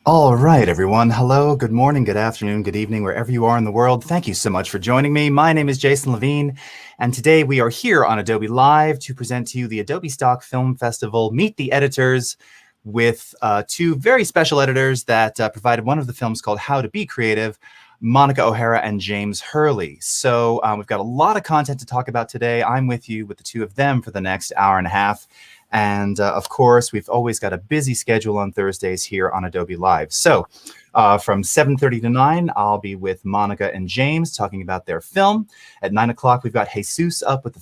All right, everyone. Hello, good morning, good afternoon, good evening, wherever you are in the world. Thank you so much for joining me. My name is Jason Levine, and today we are here on Adobe Live to present to you the Adobe Stock Film Festival Meet the Editors with two very special editors that provided one of the films called How to Be Creative, Monica O'Hara and James Hurley. So we've got a lot of content to talk about today. I'm with you with the two of them for the next hour and a half. And of course, we've always got a busy schedule on Thursdays here on Adobe Live. So from 7:30 to 9, I'll be with Monica and James talking about their film. At 9 o'clock, we've got Jesus up with the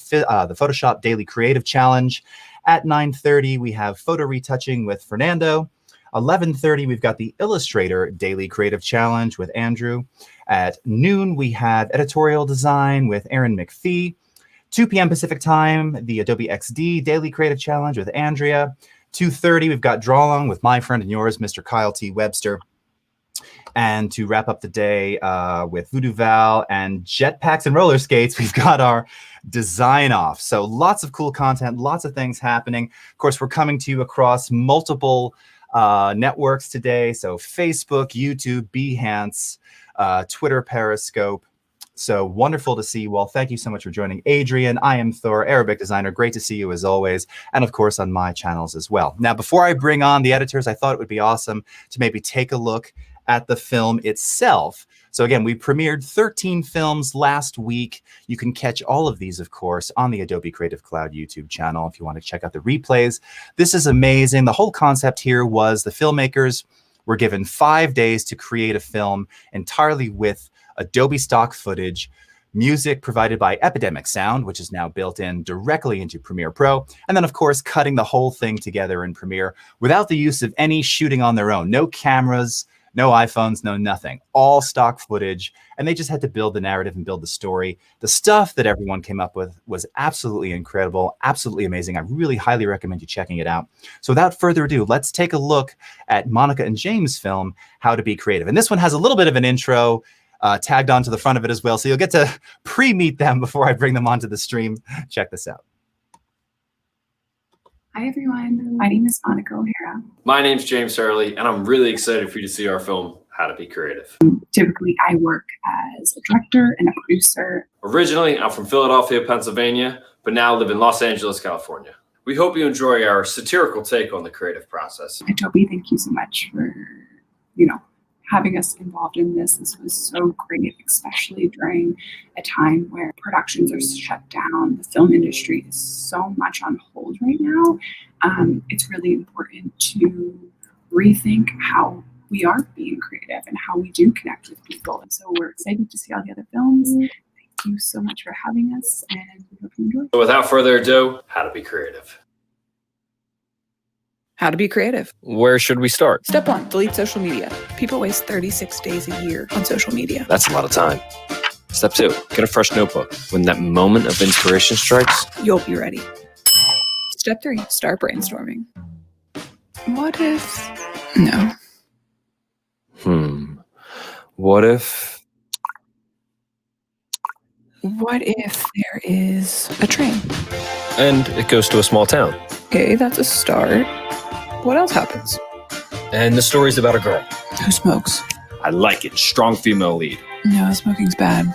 Photoshop Daily Creative Challenge. At 9:30, we have photo retouching with Fernando. 11:30, we've got the Illustrator Daily Creative Challenge with Andrew. At noon, we have editorial design with Aaron McPhee. 2 p.m. Pacific time, the Adobe XD Daily Creative Challenge with Andrea. 2:30, we've got Draw Along with my friend and yours, Mr. Kyle T. Webster. And to wrap up the day with Voodoo Val and Jetpacks and Roller Skates, we've got our Design Off. So lots of cool content, lots of things happening. Of course, we're coming to you across multiple networks today. So Facebook, YouTube, Behance, Twitter, Periscope. So wonderful to see you all. Thank you so much for joining. Adrian, I am Thor, Arabic designer. Great to see you as always. And of course on my channels as well. Now, before I bring on the editors, I thought it would be awesome to maybe take a look at the film itself. So again, we premiered 13 films last week. You can catch all of these, of course, on the Adobe Creative Cloud YouTube channel if you want to check out the replays. This is amazing. The whole concept here was the filmmakers were given 5 days to create a film entirely with Adobe stock footage, music provided by Epidemic sound, which is now built in directly into Premiere Pro, and then of course cutting the whole thing together in Premiere without the use of any shooting on their own. No cameras, no iPhones, no nothing. All stock footage, and they just had to build the narrative and build the story. The stuff that everyone came up with was absolutely incredible, absolutely amazing. I really highly recommend you checking it out. So without further ado, let's take a look at Monica and James' film, How to Be Creative. And this one has a little bit of an intro tagged onto the front of it as well. So you'll get to pre-meet them before I bring them onto the stream. Check this out. Hi, everyone. My name is Monica O'Hara. My name's James Hurley, and I'm really excited for you to see our film, How to Be Creative. Typically, I work as a director and a producer. Originally, I'm from Philadelphia, Pennsylvania, but now live in Los Angeles, California. We hope you enjoy our satirical take on the creative process. Adobe, thank you so much for, having us involved in this. This was so great, especially during a time where productions are shut down. The film industry is so much on hold right now. It's really important to rethink how we are being creative and how we do connect with people. And so we're excited to see all the other films. Thank you so much for having us, and we hope you enjoy. So without further ado, How to Be Creative. How to be creative. Where should we start? Step 1, delete social media. People waste 36 days a year on social media. That's a lot of time. Step 2, get a fresh notebook. When that moment of inspiration strikes, You'll be ready. Step 3, start brainstorming. What if... No. What if... What if there is a train? And it goes to a small town. Okay, that's a start. What else happens? And the story's about a girl. Who smokes? I like it. Strong female lead. No, smoking's bad.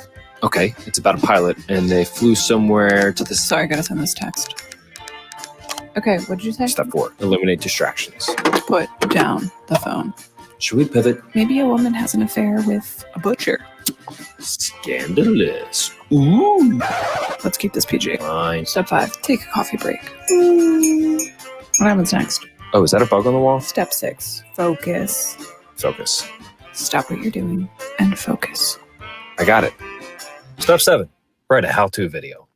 Okay, it's about a pilot, and they flew somewhere to the... Sorry, I gotta send this text. Okay, what did you say? Step 4, eliminate distractions. Put down the phone. Should we pivot? Maybe a woman has an affair with a butcher. Scandalous. Ooh. Let's keep this PG. Fine. Step 5, take a coffee break. What happens next? Oh, is that a bug on the wall? Step 6, focus. Focus. Stop what you're doing and focus. I got it. Step 7, write a how-to video.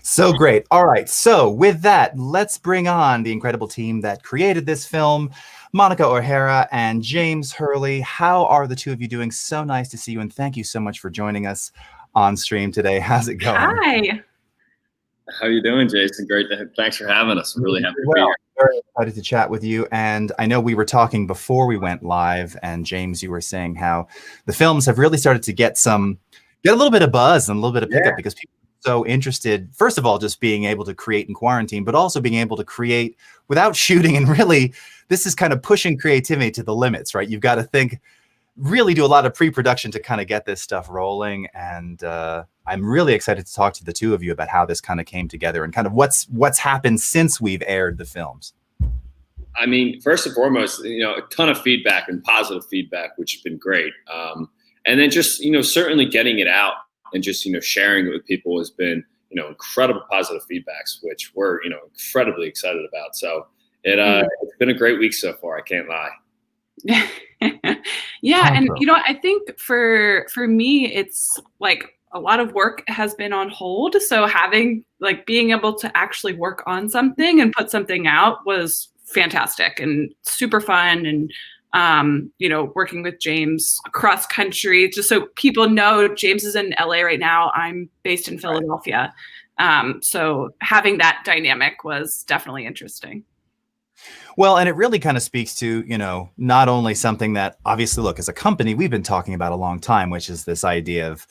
So great. All right. So with that, let's bring on the incredible team that created this film, Monica O'Hara and James Hurley. How are the two of you doing? So nice to see you, and thank you so much for joining us on stream today. How's it going? Hi. How you doing, Jason? Great. Thanks for having us. I'm really happy to be here. Very excited to chat with you. And I know we were talking before we went live, and James, you were saying how the films have really started to get a little bit of buzz and a little bit of pickup because people are so interested, first of all, just being able to create in quarantine, but also being able to create without shooting. And really, this is kind of pushing creativity to the limits, right? You've got to really do a lot of pre-production to kind of get this stuff rolling. And I'm really excited to talk to the two of you about how this kind of came together and kind of what's happened since we've aired the films. I mean, first and foremost, a ton of feedback and positive feedback, which has been great. And then just, certainly getting it out and just, sharing it with people has been, incredible positive feedbacks, which we're, incredibly excited about. So it's been a great week so far. I can't lie. Yeah, and I think for me, it's like a lot of work has been on hold. So being able to actually work on something and put something out was fantastic and super fun. And working with James across country, just so people know, James is in LA right now. I'm based in Philadelphia. So having that dynamic was definitely interesting. Well, and it really kind of speaks to, not only something that obviously, look, as a company, we've been talking about a long time, which is this idea of,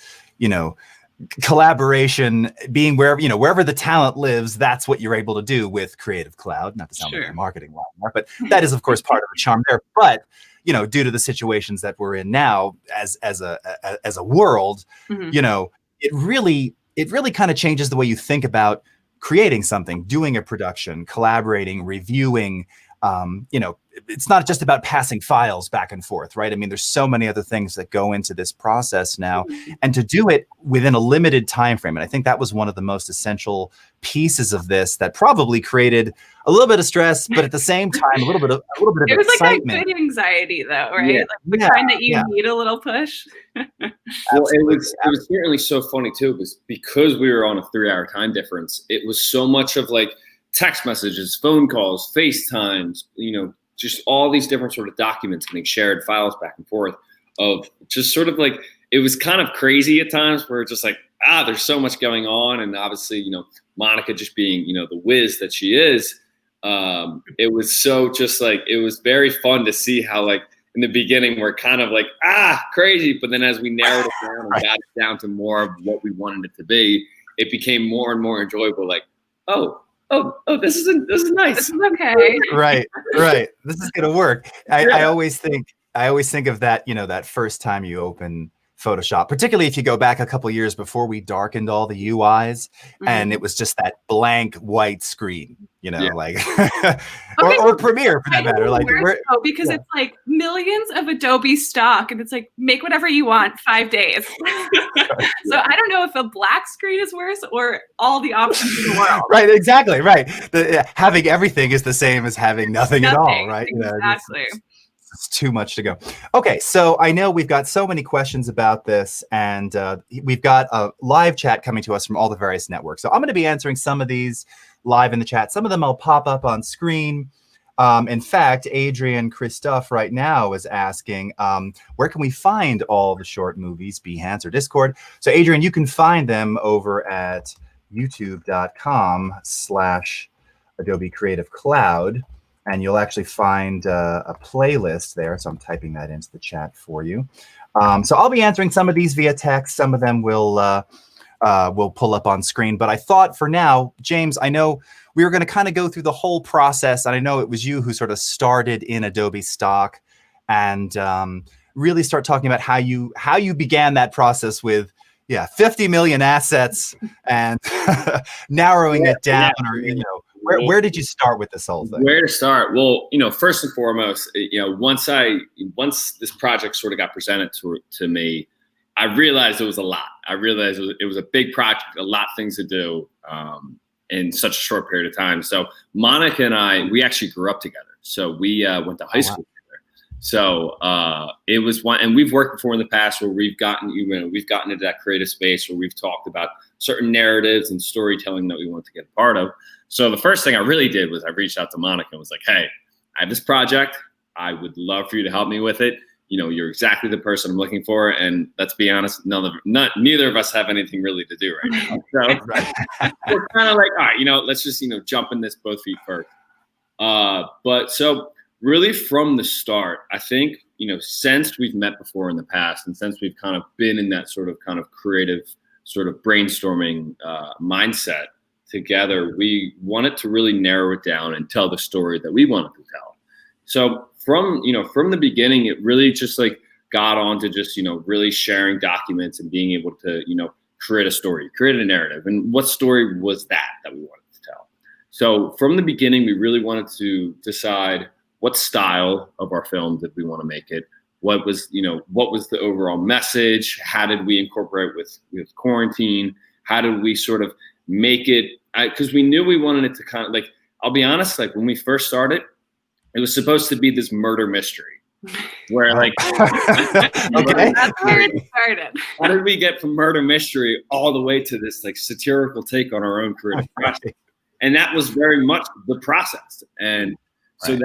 collaboration being wherever the talent lives, that's what you're able to do with Creative Cloud. Not to sound like a marketing line, but that is, of course, part of the charm there. But, due to the situations that we're in now as a world, it really kind of changes the way you think about creating something, doing a production, collaborating, reviewing. It's not just about passing files back and forth, right? I mean, there's so many other things that go into this process now, and to do it within a limited time frame. And I think that was one of the most essential pieces of this that probably created a little bit of stress, but at the same time, a little bit of it was excitement. Like a good anxiety, though, right? Like the kind that you need a little push. Well, it was certainly so funny too. It was because we were on a 3-hour time difference. It was so much of like text messages, phone calls, FaceTimes, just all these different sort of documents getting shared, files back and forth of just sort of like, it was kind of crazy at times where it's just like, there's so much going on. And obviously, Monica just being, the whiz that she is, it was so just like, it was very fun to see how like in the beginning we're kind of like, crazy. But then as we narrowed it down and got it down to more of what we wanted it to be, it became more and more enjoyable. Like, oh, this is nice. This is okay. Right. This is gonna work. I always think of that, that first time you open Photoshop, particularly if you go back a couple of years before we darkened all the UIs and it was just that blank white screen, like or Premiere for that matter. Like because it's like millions of Adobe stock and it's like make whatever you want 5 days. So I don't know if a black screen is worse or all the options in the world. Right, exactly, right. Having everything is the same as having nothing at all, right? Exactly. It's too much to go. Okay, so I know we've got so many questions about this, and we've got a live chat coming to us from all the various networks. So I'm going to be answering some of these live in the chat. Some of them I'll pop up on screen. In fact, Adrian Christoph right now is asking, where can we find all the short movies, Behance or Discord? So Adrian, you can find them over at youtube.com/Adobe Creative Cloud. And you'll actually find a playlist there. So I'm typing that into the chat for you. So I'll be answering some of these via text. Some of them will pull up on screen. But I thought for now, James, I know we were going to kind of go through the whole process. And I know it was you who sort of started in Adobe Stock and really start talking about how you began that process with 50 million assets and narrowing it down or, where did you start with this whole thing? Where to start? Well, first and foremost, once this project sort of got presented to me, I realized it was a lot. I realized it was a big project, a lot of things to do in such a short period of time. So Monica and I, we actually grew up together. So we went to high school together. So it was one, and we've worked before in the past where we've gotten into that creative space where we've talked about certain narratives and storytelling that we want to get a part of. So the first thing I really did was I reached out to Monica and was like, hey, I have this project. I would love for you to help me with it. You're exactly the person I'm looking for. And let's be honest, neither of us have anything really to do right now. So we're kind of like, all right, let's just, jump in this both feet first. But so really from the start, I think, since we've met before in the past and since we've kind of been in that sort of creative sort of brainstorming mindset together, we wanted to really narrow it down and tell the story that we wanted to tell. So from the beginning, it really just got on to just, really sharing documents and being able to, create a story, create a narrative. And what story was that we wanted to tell? So from the beginning, we really wanted to decide what style of our film did we want to make it? What was the overall message? How did we incorporate with quarantine? How did we sort of make it? Because we knew we wanted it to kind of I'll be honest, when we first started, it was supposed to be this murder mystery where okay. That's where it started. How did we get from murder mystery all the way to this satirical take on our own creative process? And that was very much the process. And so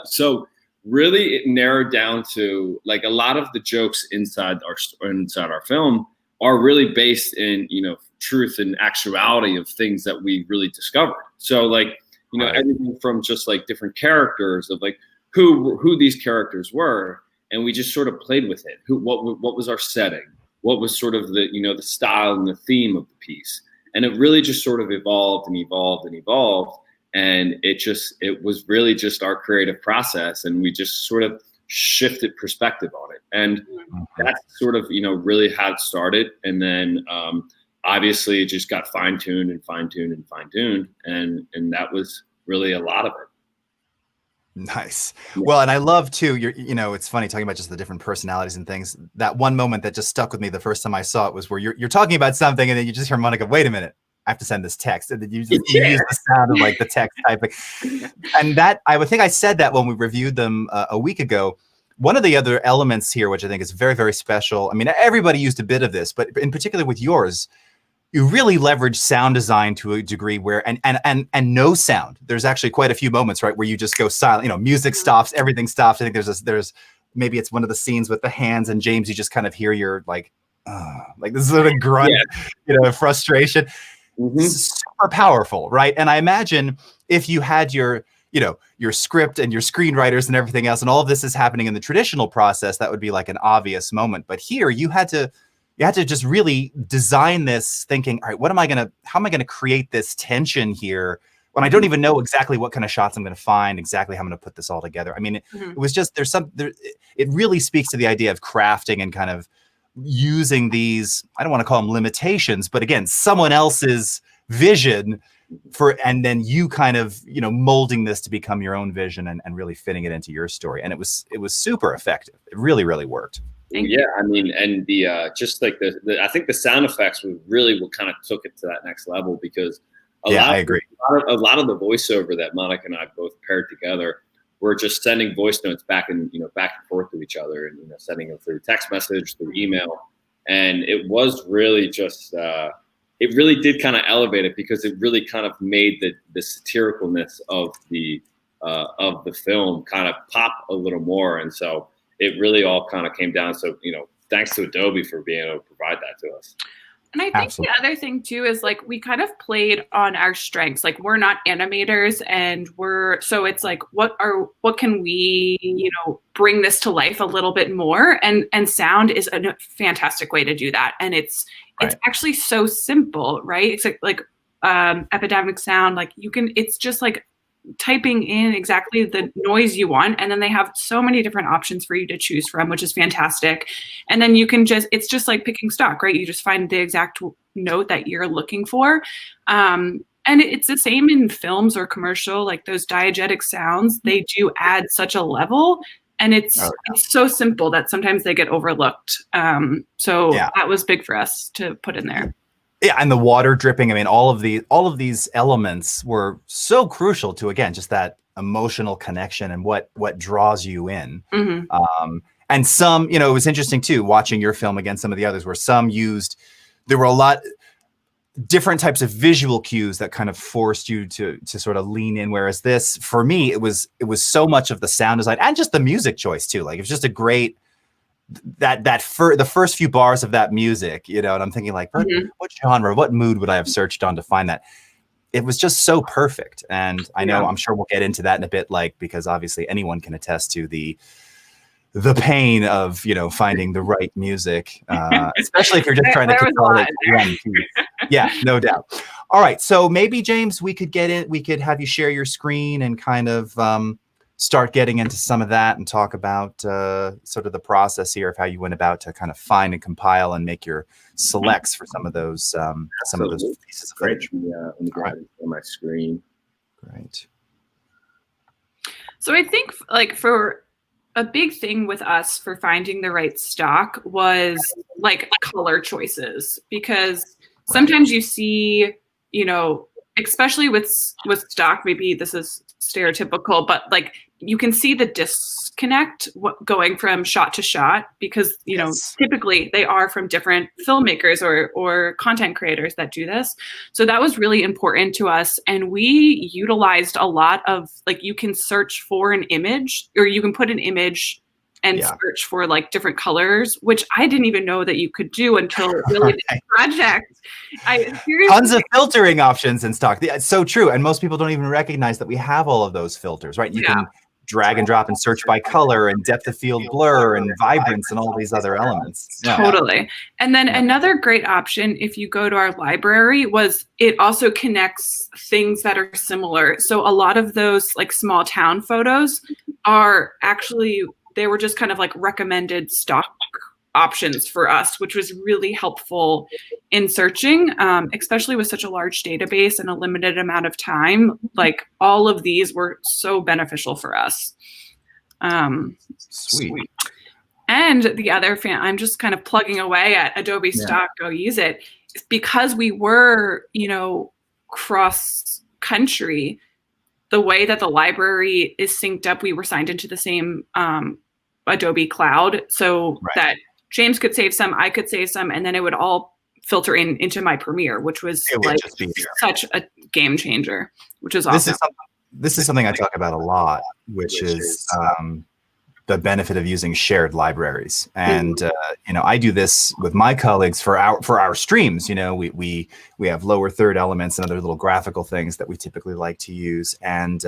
so really it narrowed down to a lot of the jokes inside our film are really based in, truth and actuality of things that we really discovered. So everything from just different characters of who these characters were. And we just sort of played with it. What was our setting? What was sort of the, the style and the theme of the piece? And it really just sort of evolved and evolved and evolved. And it was really just our creative process. And we just sort of shifted perspective on it. And that's sort of, really how it started. And then obviously it just got fine-tuned and fine-tuned and fine-tuned. And that was really a lot of it. Nice. Well, and I love too, it's funny talking about just the different personalities and things. That one moment that just stuck with me the first time I saw it was where you're talking about something and then you just hear Monica, wait a minute, I have to send this text. And then you use the sound of the text typing. And that, I would think I said that when we reviewed them a week ago. One of the other elements here, which I think is very, very special. I mean, everybody used a bit of this, but in particular with yours, you really leverage sound design to a degree where, and no sound. There's actually quite a few moments, right, where you just go silent. Music stops, everything stops. I think there's maybe it's one of the scenes with the hands, and James, you just kind of hear your this sort of grunt, frustration. Super powerful, right? And I imagine if you had your script and your screenwriters and everything else, and all of this is happening in the traditional process, that would be an obvious moment. But here you had to just really design this thinking, all right, how am I gonna create this tension here when I don't even know exactly what kind of shots I'm gonna find, exactly how I'm gonna put this all together. I mean, it was just, it really speaks to the idea of crafting and kind of using these, I don't want to call them limitations, but again, someone else's vision and then you kind of, molding this to become your own vision and really fitting it into your story. And it was super effective. It really, really worked. Yeah, I mean, and the I think the sound effects were really what kind of took it to that next level, because I agree. A lot of the voiceover that Monica and I both paired together were just sending voice notes back and forth to each other, and sending them through text message, through email, and it was really just it really did kind of elevate it, because it really kind of made the satiricalness of the film kind of pop a little more, and so it really all kind of came down. So thanks to Adobe for being able to provide that to us. And I think the other thing too is we kind of played on our strengths. We're not animators, and so it's what can we, bring this to life a little bit more, and sound is a fantastic way to do that. And it's actually so simple, right? It's Epidemic sound, it's just typing in exactly the noise you want, and then they have so many different options for you to choose from, which is fantastic. And then you can it's just like picking stock, right? You just find the exact note that you're looking for. And it's the same in films or commercial, those diegetic sounds, they do add such a level, and it's so simple that sometimes they get overlooked. So that was big for us to put in there. Yeah, and the water dripping. I mean, all of these elements were so crucial to, again, just that emotional connection and what draws you in. And some, it was interesting too, watching your film against some of the others, where there were a lot different types of visual cues that kind of forced you to sort of lean in. Whereas this, for me, it was so much of the sound design and just the music choice too. Like, it was just a great, the first few bars of that music, and I'm thinking, like, what genre, what mood would I have searched on to find that? It was just so perfect. And I know, I'm sure we'll get into that in a bit, because obviously anyone can attest to the pain of, finding the right music, especially if you're just trying to consolidate one piece. Yeah, no doubt. All right. So maybe, James, we could have you share your screen and kind of start getting into some of that and talk about sort of the process here of how you went about to kind of find and compile and make your selects for some of those pieces of footage. Let me go ahead and share my screen. Great. So I think, like, for a big thing with us for finding the right stock was like color choices, because sometimes you see, especially with stock, maybe this is stereotypical, but like you can see the disconnect going from shot to shot, because typically they are from different filmmakers or content creators that do this. So that was really important to us, and we utilized a lot of, like, you can search for an image, or you can put an image and search for like different colors, which I didn't even know that you could do until really this project. Tons of filtering options in stock. It's so true. And most people don't even recognize that we have all of those filters, right? You can drag and drop and search by color and depth of field blur and vibrance and all these other elements. Totally. And then another great option, if you go to our library, was it also connects things that are similar. So a lot of those like small town photos are actually, they were just kind of like recommended stock options for us, which was really helpful in searching, especially with such a large database and a limited amount of time. Like, all of these were so beneficial for us. Sweet. And the other I'm just kind of plugging away at Adobe Stock, go use it. Because we were, cross country, the way that the library is synced up, we were signed into the same Adobe Cloud, so that James could save some, I could save some, and then it would all filter into my Premiere, which was like such a game changer, which is awesome. This is something I talk about a lot, which is the benefit of using shared libraries. And I do this with my colleagues for our streams. We have lower third elements and other little graphical things that we typically like to use. And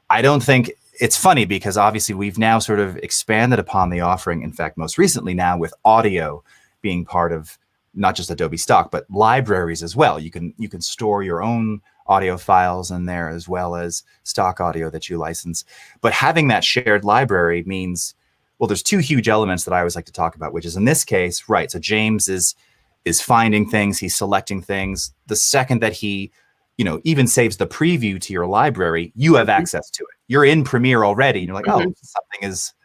I don't think it's funny, because obviously we've now sort of expanded upon the offering. In fact, most recently now with audio being part of not just Adobe Stock, but libraries as well. You can store your own audio files in there, as well as stock audio that you license. But having that shared library means, well, there's two huge elements that I always like to talk about, which is, in this case, right, so James is finding things, he's selecting things. The second that he even saves the preview to your library, you have access to it. You're in Premiere already, and you're like, oh,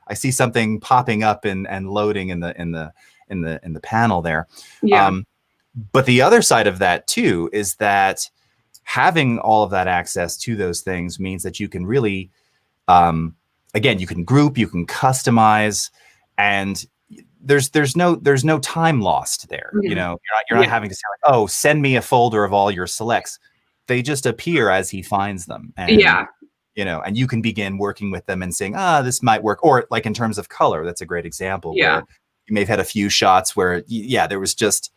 I see something popping up and loading in the panel there. But the other side of that too is that having all of that access to those things means that you can really, again, you can group, you can customize, and there's no time lost there. You're not having to say, like, oh, send me a folder of all your selects. They just appear as he finds them. And, and you can begin working with them and saying, this might work. Or like in terms of color, that's a great example. Where you may have had a few shots where, there was just,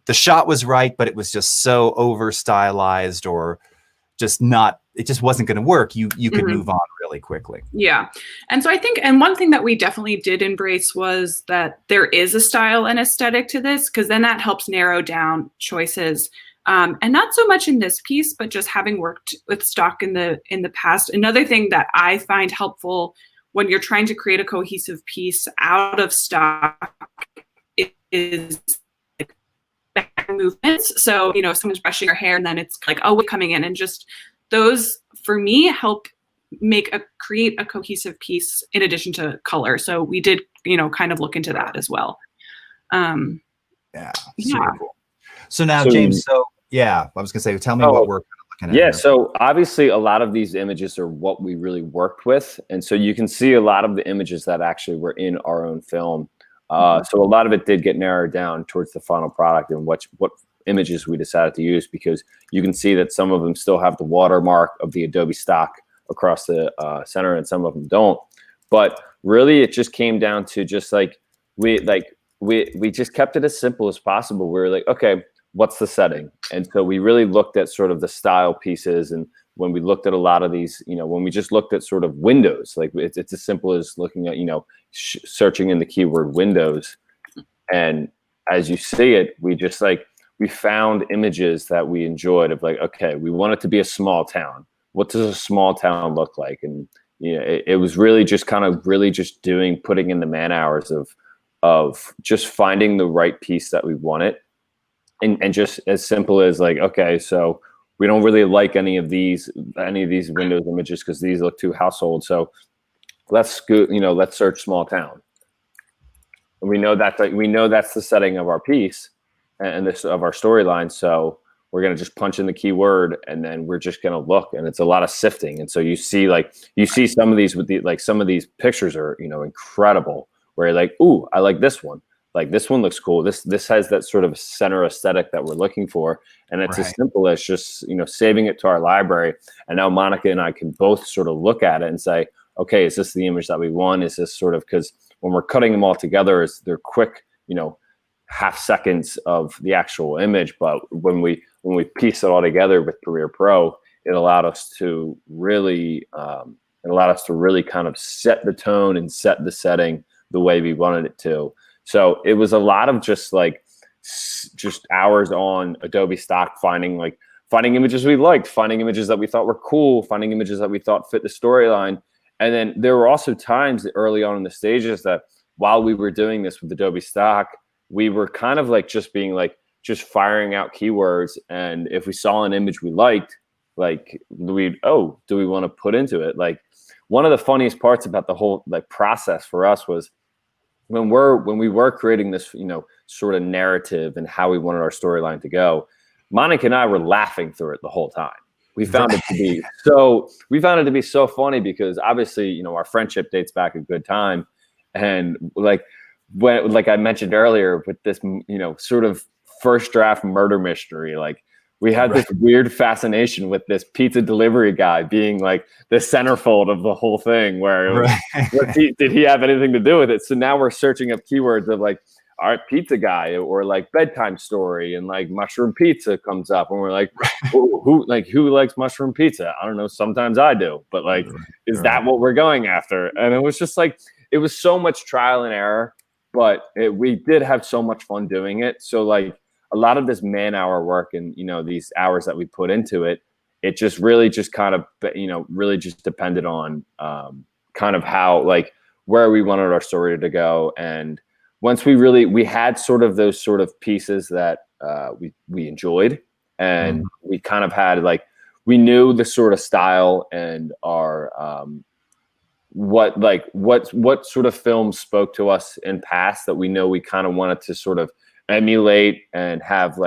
the shot was right, but it was just so over stylized, or just not, it just wasn't going to work. You could move on really quickly. Yeah. And so I think, and one thing that we definitely did embrace was that there is a style and aesthetic to this, because then that helps narrow down choices. And not so much in this piece, but just having worked with stock in the past. Another thing that I find helpful when you're trying to create a cohesive piece out of stock is like back movements. So, someone's brushing your hair and then it's like, oh, we're coming in, and just those, for me, help create a cohesive piece in addition to color. So we did, kind of look into that as well. Super cool. So now, James, so yeah, I was gonna say, tell me what we're looking at Yeah, here. so obviously a lot of these images are what we really worked with. And so you can see a lot of the images that actually were in our own film. So a lot of it did get narrowed down towards the final product and what images we decided to use, because you can see that some of them still have the watermark of the Adobe stock across the center and some of them don't. But really it just came down to just like, we just kept it as simple as possible. We were like, okay, what's the setting? And so we really looked at sort of the style pieces. And when we looked at a lot of these, when we just looked at sort of windows, like it's as simple as looking at, searching in the keyword windows. And as you see it, we just we found images that we enjoyed of like, okay, we want it to be a small town. What does a small town look like? And it was really just kind of putting in the man hours of just finding the right piece that we wanted. And just as simple as like, okay, so we don't really like any of these Windows images because these look too household. So let's go, let's search small town. And we know that's the setting of our piece and this of our storyline. So we're gonna just punch in the keyword and then we're just gonna look, and it's a lot of sifting. And so you see some of these some of these pictures are incredible, where you're like, ooh, I like this one. Like this one looks cool. This has that sort of center aesthetic that we're looking for. And it's as simple as just, saving it to our library. And now Monica and I can both sort of look at it and say, okay, is this the image that we want? Is this sort of, because when we're cutting them all together, they're quick, half seconds of the actual image. But when we piece it all together with Premiere Pro, it allowed us to really kind of set the tone and set the setting the way we wanted it to. So it was a lot of just hours on Adobe Stock, finding images we liked, finding images that we thought were cool, finding images that we thought fit the storyline. And then there were also times early on in the stages that while we were doing this with Adobe Stock, we were kind of just firing out keywords. And if we saw an image we liked, do we want to put into it? Like, one of the funniest parts about the whole process for us was when we were creating this, sort of narrative and how we wanted our storyline to go, Monica and I were laughing through it the whole time. We found it to be so funny because obviously, our friendship dates back a good time. And when I mentioned earlier with this, sort of first draft murder mystery, we had this weird fascination with this pizza delivery guy being the centerfold of the whole thing, where did he have anything to do with it? So now we're searching up keywords of all right, pizza guy, or bedtime story, and mushroom pizza comes up, and we're like, who likes mushroom pizza? I don't know. Sometimes I do, but is that what we're going after? And it was just it was so much trial and error, but we did have so much fun doing it. So a lot of this man-hour work and these hours that we put into it, it just really just kind of really just depended on kind of how where we wanted our story to go. And once we had sort of those sort of pieces that we enjoyed, and we kind of had we knew the sort of style and our what sort of films spoke to us in past that we know we kind of wanted to sort of emulate and have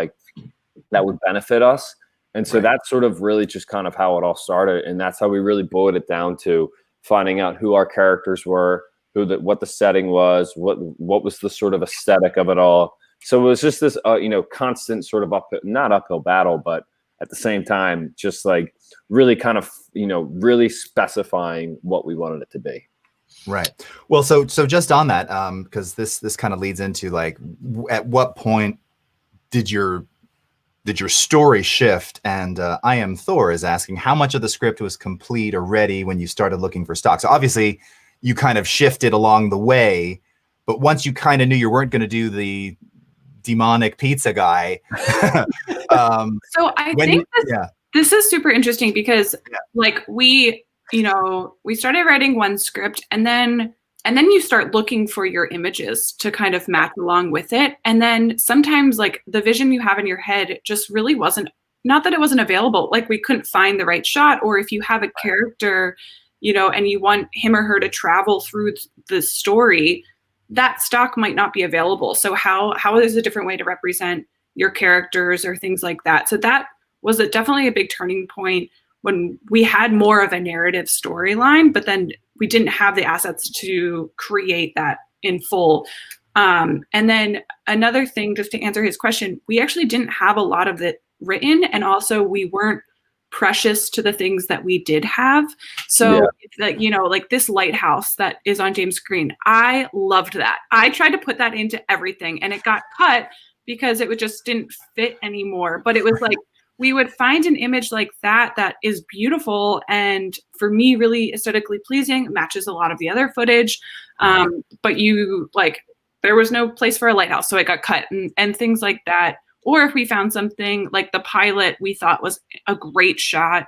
that would benefit us. And so that's sort of really just kind of how it all started. And that's how we really boiled it down to finding out who our characters were, what the setting was, what was the sort of aesthetic of it all. So it was just this, constant sort of not uphill battle, but at the same time, just really kind of, really specifying what we wanted it to be. Right. Well, so just on that, because this kind of leads into at what point did your story shift? And I Am Thor is asking how much of the script was complete or ready when you started looking for stock. So obviously you kind of shifted along the way, but once you kind of knew you weren't going to do the demonic pizza guy. So I think this is super interesting because we started writing one script, and then you start looking for your images to kind of match along with it. And then sometimes the vision you have in your head just really wasn't, not that it wasn't available, we couldn't find the right shot, or if you have a character, and you want him or her to travel through the story, that stock might not be available. So how is a different way to represent your characters or things like that. So that was definitely a big turning point when we had more of a narrative storyline, but then we didn't have the assets to create that in full. And then another thing, just to answer his question, we actually didn't have a lot of it written, and also we weren't precious to the things that we did have. So that, you know, like this lighthouse that is on James' screen, I loved that. I tried to put that into everything and it got cut because it just didn't fit anymore. But it was like, we would find an image like that that is beautiful and for me really aesthetically pleasing, matches a lot of the other footage. But you like, there was no place for a lighthouse, so it got cut and things like that. Or if we found something like the pilot we thought was a great shot,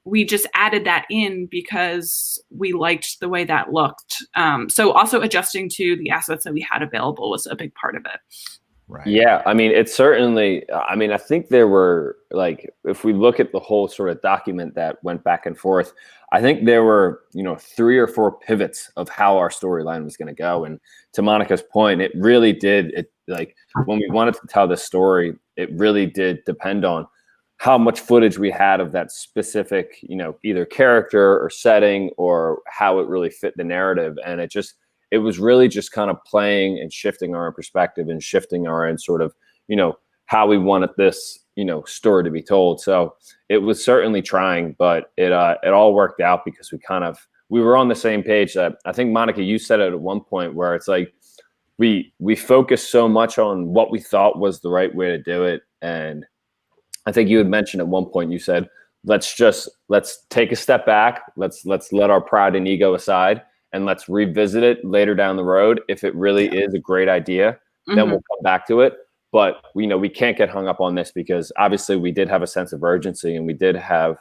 we just added that in because we liked the way that looked. So also adjusting to the assets that we had available was a big part of it. Right. Yeah, I mean, it's certainly, I mean, I think there were, like, if we look at the whole sort of document that went back and forth, I think there were, you know, 3 or 4 pivots of how our storyline was going to go. And to Monica's point, it really did, like, when we wanted to tell this story, it really did depend on how much footage we had of that specific, you know, either character or setting or how it really fit the narrative. And it was really just kind of playing and shifting our own perspective and shifting our own sort of, you know, how we wanted this, you know, story to be told. So it was certainly trying, but it all worked out because we were on the same page. I think, Monica, you said it at one point where it's like, we focused so much on what we thought was the right way to do it. And I think you had mentioned at one point, you said, let's take a step back. Let's let our pride and ego aside. And let's revisit it later down the road. If it really is a great idea, then we'll come back to it. But we can't get hung up on this because obviously we did have a sense of urgency and we did have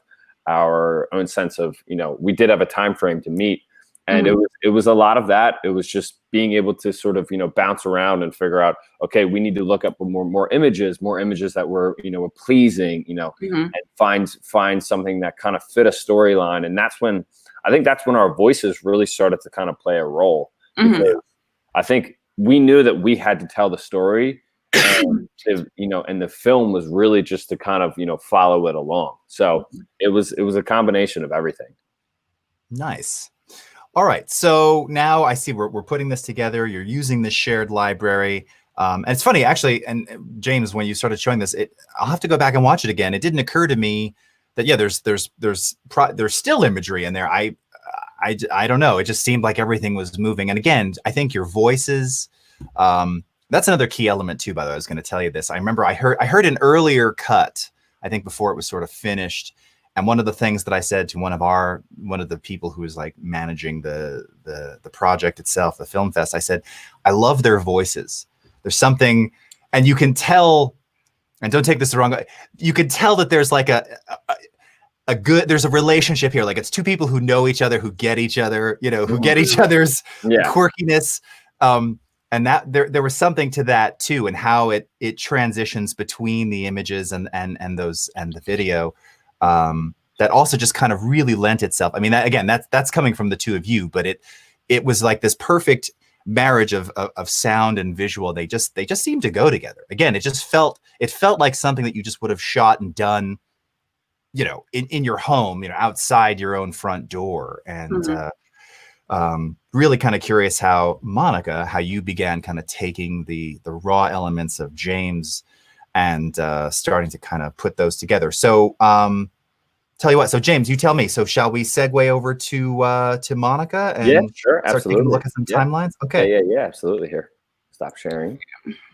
our own sense of, you know, we did have a time frame to meet. And it was a lot of that. It was just being able to sort of, you know, bounce around and figure out, okay, we need to look up more images that were, you know, were pleasing, you know, and find something that kind of fit a storyline. And I think that's when our voices really started to kind of play a role. Because I think we knew that we had to tell the story, and you know, and the film was really just to kind of, you know, follow it along. So it was a combination of everything. Nice. All right. So now I see we're putting this together. You're using this shared library. And it's funny, actually, and James, when you started showing this, I'll have to go back and watch it again. It didn't occur to me that, yeah, there's still imagery in there. I don't know. It just seemed like everything was moving. And again, I think your voices, that's another key element too, by the way. I was going to tell you this. I remember I heard an earlier cut, I think before it was sort of finished. And one of the things that I said to one of the people who was like managing the project itself, the film fest, I said, I love their voices. There's something, and you can tell, and don't take this the wrong way, you can tell that there's like there's a relationship here. Like it's 2 people who know each other, who get each other, you know, who get each other's quirkiness. And that there was something to that too, and how it transitions between the images and the video. That also just kind of really lent itself. I mean, that's coming from the 2 of you, but it was like this perfect marriage of sound and visual. They just seemed to go together. Again, it felt like something that you just would have shot and done, you know, in your home, you know, outside your own front door. And really kind of curious how, Monica, how you began kind of taking the raw elements of James and starting to kind of put those together. So tell you what, so James, you tell me, so shall we segue over to Monica and sure, start absolutely. taking a look at some timelines? Okay. Yeah, absolutely. Here, stop sharing.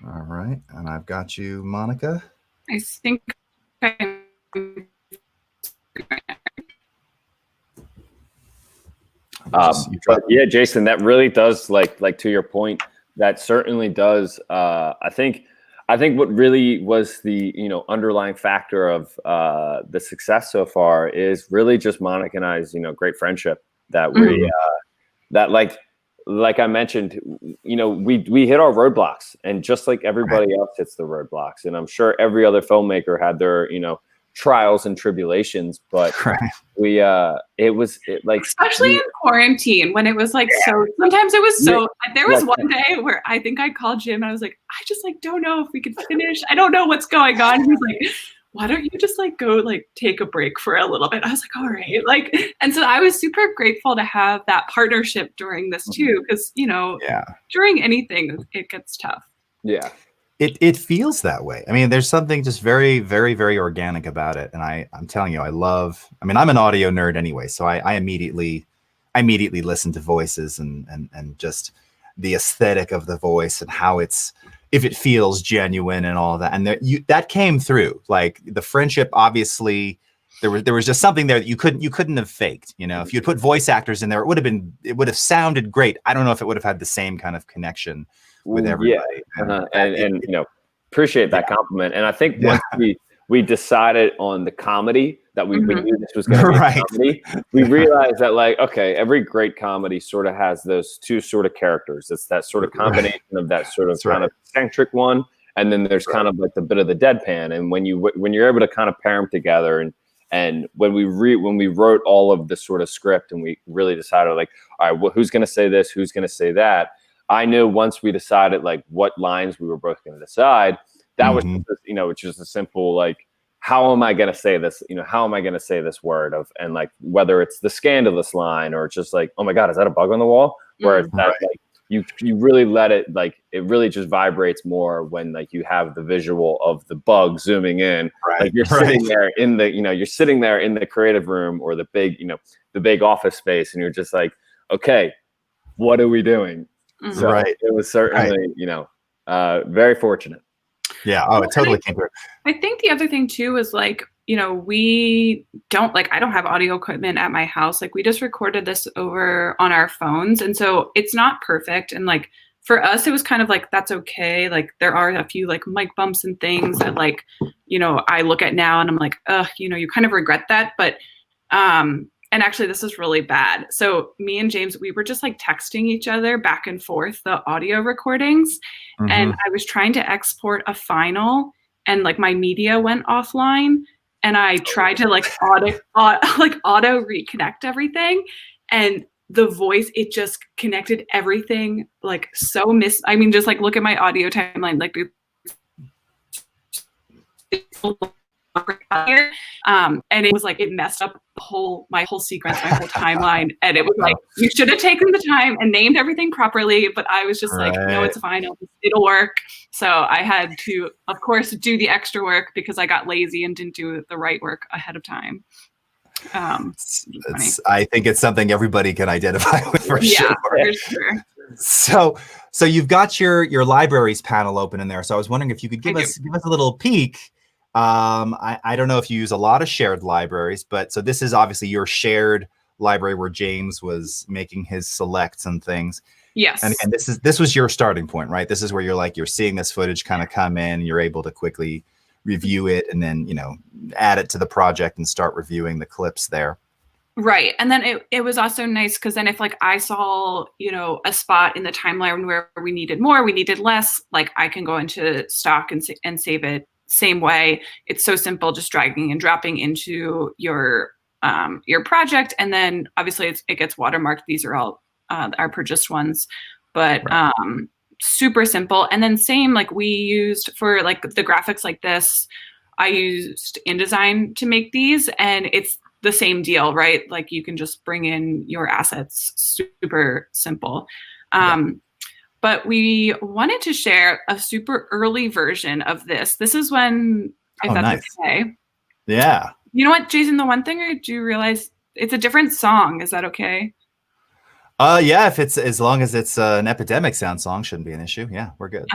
All right, and I've got you, Monica. I think but yeah, Jason, that really does, like to your point, that certainly does. I think what really was the, you know, underlying factor of the success so far is really just Monica and I's, you know, great friendship that we that like I mentioned, you know, we hit our roadblocks, and just like everybody else hits the roadblocks, and I'm sure every other filmmaker had their, you know, trials and tribulations, but we especially in quarantine when it was like so sometimes it was so there was one day where I think I called Jim and I was like, I just like don't know if we could finish. I don't know what's going on. He's like, why don't you just like go like take a break for a little bit? I was like, all right. Like, and so I was super grateful to have that partnership during this too, because during anything it gets tough. Yeah. It feels that way. I mean, there's something just very, very, very organic about it. And I'm telling you, I'm an audio nerd anyway. So I immediately listen to voices and just the aesthetic of the voice and how if it feels genuine and all of that. And that came through. Like the friendship, obviously, there was just something there that you couldn't have faked. You know, if you'd put voice actors in there, it would have sounded great. I don't know if it would have had the same kind of connection with everybody. And you know, appreciate that compliment. And I think once we decided on the comedy that we knew this was going to be a comedy, we realized that like, okay, every great comedy sort of has those two sort of characters. It's that sort of combination of that sort of kind of eccentric one, and then there's kind of like the bit of the deadpan. And when you're able to kind of pair them together, and when we wrote all of the sort of script, and we really decided like, all right, well, who's going to say this, who's going to say that. I knew once we decided like what lines we were both going to decide, that was, you know, which is a simple, like, how am I going to say this? You know, how am I going to say this word and like, whether it's the scandalous line or just like, oh my God, is that a bug on the wall? Where it's that like, you really let it, like, it really just vibrates more when like you have the visual of the bug zooming in, like you're sitting there in the, you're sitting there in the creative room or the big office space. And you're just like, okay, what are we doing? So it was certainly, very fortunate. Yeah. Oh, it totally came through. I think the other thing too is like, I don't have audio equipment at my house. Like we just recorded this over on our phones. And so it's not perfect. And like for us, it was kind of like, that's okay. Like there are a few like mic bumps and things that like, I look at now and I'm like, you kind of regret that. But, and actually, this is really bad. So me and James, we were just like texting each other back and forth the audio recordings. And I was trying to export a final and like my media went offline. And I tried to like auto reconnect everything. And the voice, it just connected everything like so just like look at my audio timeline. Like and it was like it messed up my whole sequence, my whole timeline, and it was like you should have taken the time and named everything properly, but I was just like, no, it's fine, it'll work. So I had to, of course, do the extra work because I got lazy and didn't do the right work ahead of time. I think it's something everybody can identify with for sure. For sure. So you've got your libraries panel open in there. So I was wondering if you could give us a little peek. I don't know if you use a lot of shared libraries, but so this is obviously your shared library where James was making his selects and things. Yes. And this was your starting point, right? This is where you're seeing this footage kind of come in, and you're able to quickly review it and then, add it to the project and start reviewing the clips there. Right. And then it was also nice because then if like I saw, a spot in the timeline where we needed more, we needed less, like I can go into stock and save it same way. It's so simple, just dragging and dropping into your project. And then obviously it gets watermarked. These are all our purchased ones, but super simple. And then same, like we used for like the graphics like this, I used InDesign to make these, and it's the same deal, right? Like you can just bring in your assets, super simple. But we wanted to share a super early version of this. This is when, if that's okay. Yeah. You know what, Jason, the one thing I do realize, it's a different song. Is that okay? Yeah, if it's as long as it's an Epidemic sound song, shouldn't be an issue. Yeah, we're good.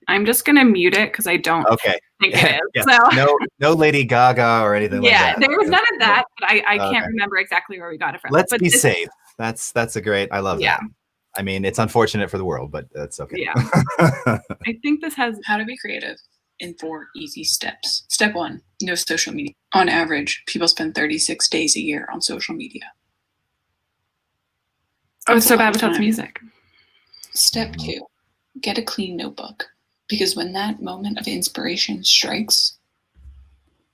I'm just gonna mute it because I don't think it is. So no Lady Gaga or anything like that. Yeah, there was none of that, but I can't remember exactly where we got it from. Let's be safe. That's a great. I love that. I mean, it's unfortunate for the world, but that's okay. Yeah. I think this has how to be creative in 4 easy steps. Step 1, no social media. On average, people spend 36 days a year on social media. Oh, it's so bad without the music. Step 2, get a clean notebook. Because when that moment of inspiration strikes,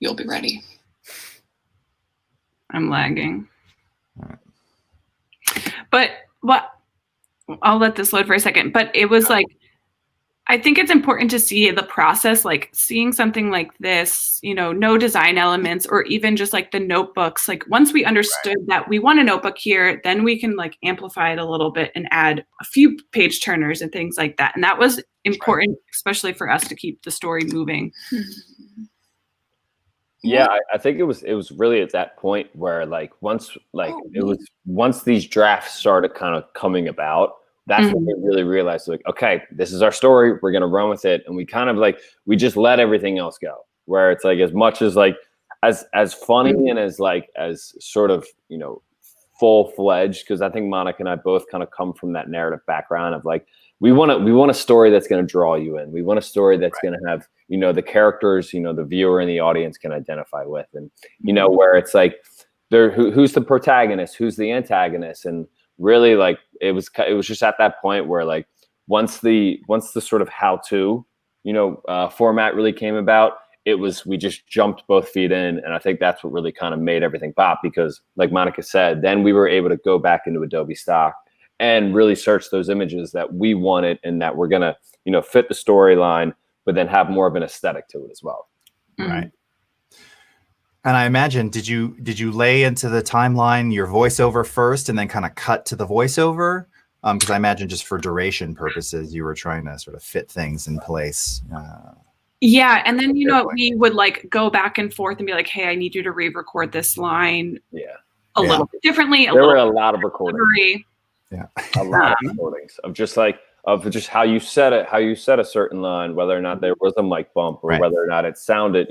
You'll be ready. I'm lagging. But I'll let this load for a second. But it was like, I think it's important to see the process, like seeing something like this, no design elements, or even just like the notebooks. Like once we understood that we want a notebook here, then we can like amplify it a little bit and add a few page turners and things like that. And that was important, especially for us to keep the story moving. Yeah, I think it was really at that point where once these drafts started kind of coming about, that's when we really realized, like, okay, this is our story. We're going to run with it. And we kind of we just let everything else go, where it's like, as much as as funny and as sort of, full fledged. Cause I think Monica and I both kind of come from that narrative background of we want a story that's going to draw you in. We want a story that's going to have, the characters, the viewer and the audience can identify with. And, where it's who's the protagonist, who's the antagonist. And really it was just at that point where once the sort of how-to format really came about, we just jumped both feet in. And I think that's what really kind of made everything pop, because like Monica said, then we were able to go back into Adobe Stock and really search those images that we wanted and that were gonna fit the storyline, but then have more of an aesthetic to it as well. Right. And I imagine, did you lay into the timeline your voiceover first and then kind of cut to the voiceover? Because I imagine just for duration purposes, you were trying to sort of fit things in place. Yeah, and then we would go back and forth and be like, "Hey, I need you to re-record this line a little bit differently." There were a lot of recordings. Yeah, a lot of recordings of just how you said it, how you said a certain line, whether or not there was a mic bump, or whether or not it sounded,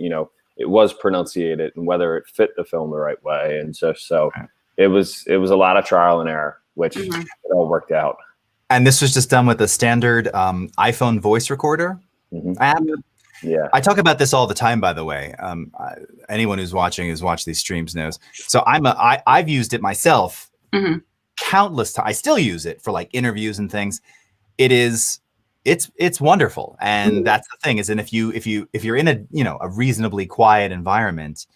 it was pronunciated, and whether it fit the film the right way. And so it was a lot of trial and error, which it all worked out. And this was just done with a standard iPhone voice recorder app. Yeah, I talk about this all the time, by the way. Anyone who's watched these streams knows. So I've used it myself countless times. I still use it for interviews and things. It's wonderful. And that's the thing is, and if you're in a reasonably quiet environment,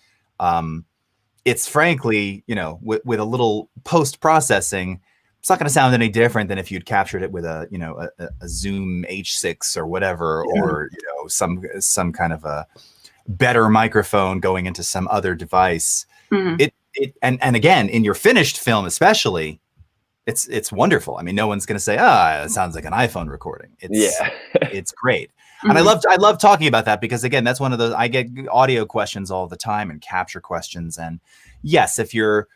it's frankly, with a little post-processing, it's not going to sound any different than if you'd captured it with a Zoom H6 or whatever, or some kind of a better microphone going into some other device. And again, in your finished film, especially, it's wonderful. I mean, no one's going to say, it sounds like an iPhone recording. It's great. And I love talking about that, because again, that's one of those, I get audio questions all the time and capture questions. And yes, if you're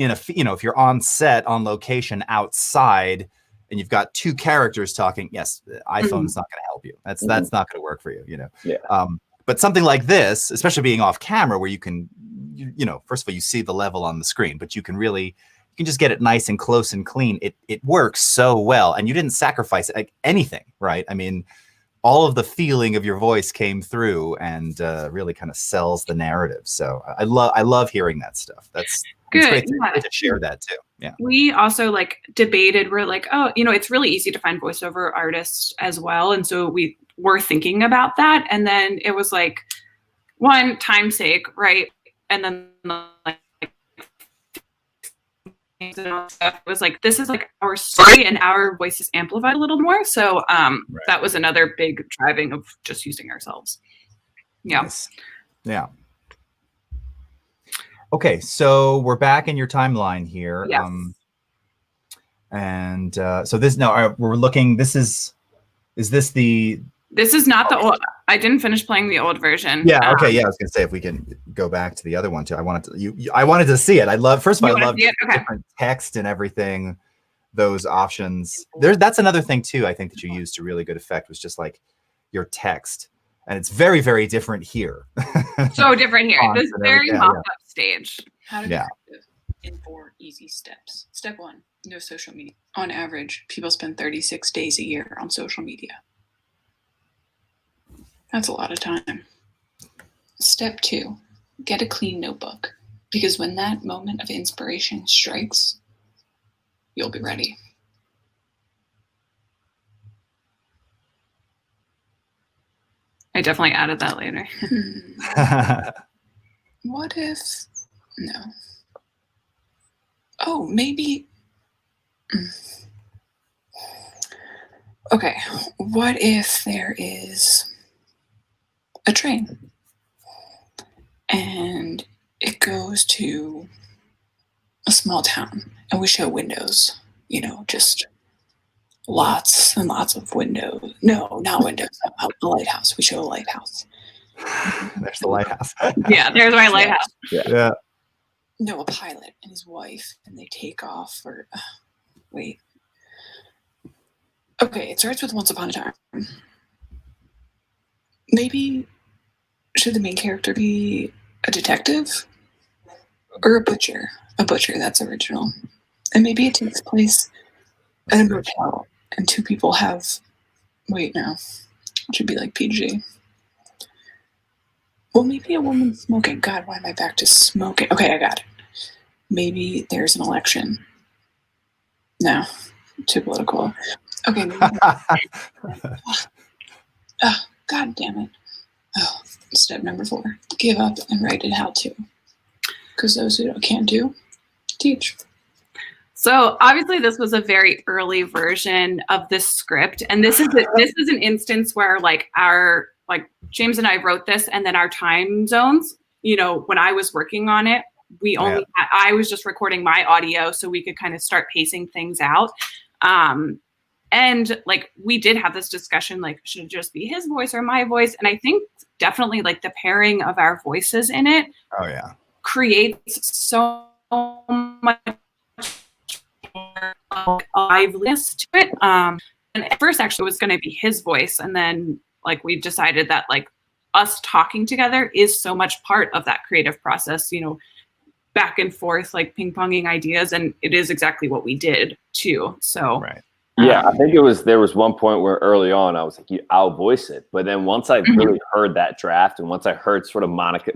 if you're on set, on location, outside, and you've got two characters talking, yes, the iPhone's not going to help you. That's not going to work for you, But something like this, especially being off camera, where you can, first of all, you see the level on the screen, but you can just get it nice and close and clean. It works so well, and you didn't sacrifice anything, right? I mean, all of the feeling of your voice came through and really kind of sells the narrative. So I love hearing that stuff. That's good. It's great to share that too. Yeah. We also debated. We're it's really easy to find voiceover artists as well, and so we were thinking about that. And then it was one, time's sake, right? And then it was this is our story, and our voice is amplified a little more. So that was another big driving of just using ourselves. Yeah. Nice. Yeah. Okay, so we're back in your timeline here. Yes. And so this now we're looking. This is not the old. I didn't finish playing the old version. Yeah. Okay. Yeah. I was gonna say, if we can go back to the other one too. I wanted to see it. I love. First of all, I love different text and everything. Those options. That's another thing too. I think that you used to really good effect was just your text, and it's very, very different here. So different here. This very mock-up stage. How to be creative in 4 easy steps. Step 1: no social media. On average, people spend 36 days a year on social media. That's a lot of time. Step 2: get a clean notebook, because when that moment of inspiration strikes, you'll be ready. I definitely added that later. What if, no. Oh, maybe, okay, what if there is a train and it goes to a small town and we show windows, just lots and lots of windows. No, not windows, a lighthouse. We show a lighthouse. There's the lighthouse. Yeah, there's my lighthouse. Yeah. No, a pilot and his wife, and they take off for, wait. Okay, it starts with Once Upon a Time. Maybe should the main character be a detective or a butcher? A butcher, that's original. And maybe it takes place at a motel and two people have, wait, no, it should be like PG. Well, maybe a woman smoking. God, why am I back to smoking? Okay, I got it. Maybe there's an election. No, too political. Okay. Oh, God damn it. Oh, step number 4. Give up and write it how to. Because those who can't do, teach. So obviously this was a very early version of this script. And this is an instance where James and I wrote this, and then our time zones, when I was working on it, I was just recording my audio so we could kind of start pacing things out. And we did have this discussion, should it just be his voice or my voice? And I think definitely the pairing of our voices in it creates so much liveliness to it. And at first actually it was going to be his voice. And then we decided that us talking together is so much part of that creative process, back and forth, ping-ponging ideas. And it is exactly what we did too. So right. Yeah, I think there was one point where early on I was like, I'll voice it. But then once I really heard that draft and once I heard sort of Monica,